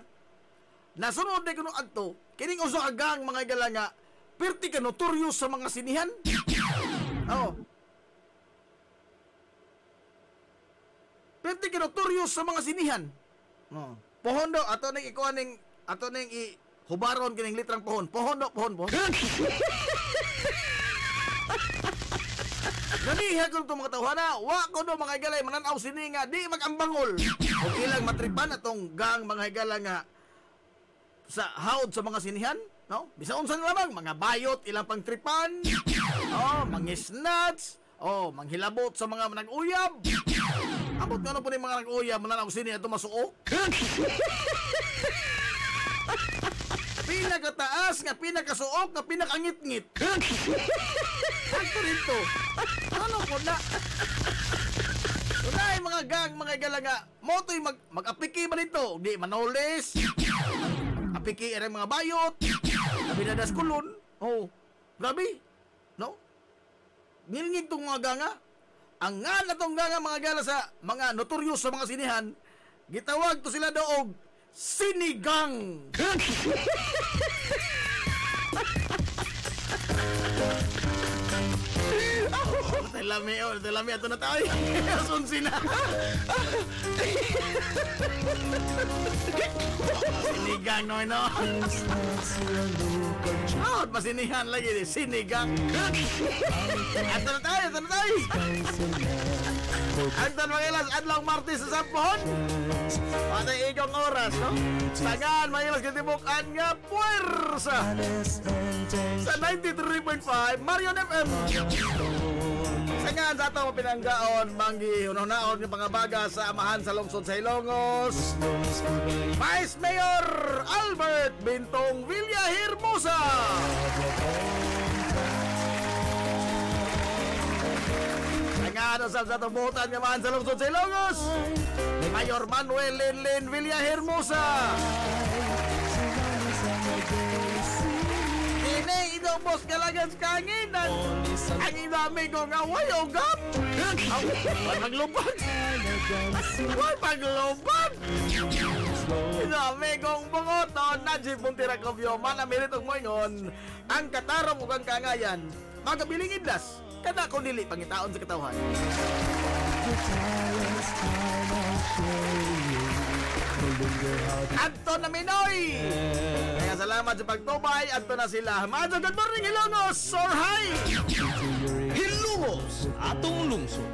Nasunod na kuno adto, kining usa ka gang mga galanga, perti ka notorious sa mga sinihan. Oh. Perti ka notorious sa mga sinihan. Oh. Pohondo ato ning ikuan ning ato ning hubaron kining litrang pohon. Pohondo. Ganiha ko itong mga tawhana, wa ko do mga higalay, mananaw sini nga, di magambangol. O ilang matripan atong gang mga higala nga sa haod sa mga sinihan, no? Bisa unsan lamang, mga bayot, ilang pang tripan, mangisnats, manghilabot sa mga nag-uyab. Abot nga po ni mga nag-uyab, mananaw sini ato masuok. Pinakataas nga pinakasuok nga pinakangit-ngit. Sakto rito. Ano po na? Unay mga gang, mga galaga, moto'y mag-apiki ba nito? Di manoles. Apiki ere mga bayot. Nabinadas kulon. Oh, grabe. No? Ngilngig tong mga ganga. Ang nga na tong ganga mga gala sa mga notorious sa mga sinihan, gitawag to sila doog sinigang. Lami ato na tayo. Sunsi na. Sinigang no. Pasinihan lagi sinigang. Ato na tayo. Anton Mangilas, adlang Martes sa Sampon. Patay igong oras, no? Sagan, Mangilas, kitibukan nga puwersa. Sa 93.5, Marion FM. Sagan, sa ito pinanggaon, manggi, unaon yung pangabaga sa amahan sa lungsod sa Ilongos. Vice Mayor Albert Bintong Villahermosa. Ano sa tubutan nga man sa lungsod sa Ilongos, Mayor Manuel Linlin Villahermosa. Kini ito boss kalagan sa kanginan. Ang inami ko nga wayo gap. Paglubag. Way paglubag. Inami kong bungoton na jibong tirakobyo manamiritong mo yun. Ang katarong ug ang kangayan magabiling idlas. Kada ko dili pangitaon sa katawhan. Adto na Minoy. Kaya salamat sa pagtubay. Adto na sila. Maadto, good morning Ilongos. Or hi. Hilongos, atong lungsod.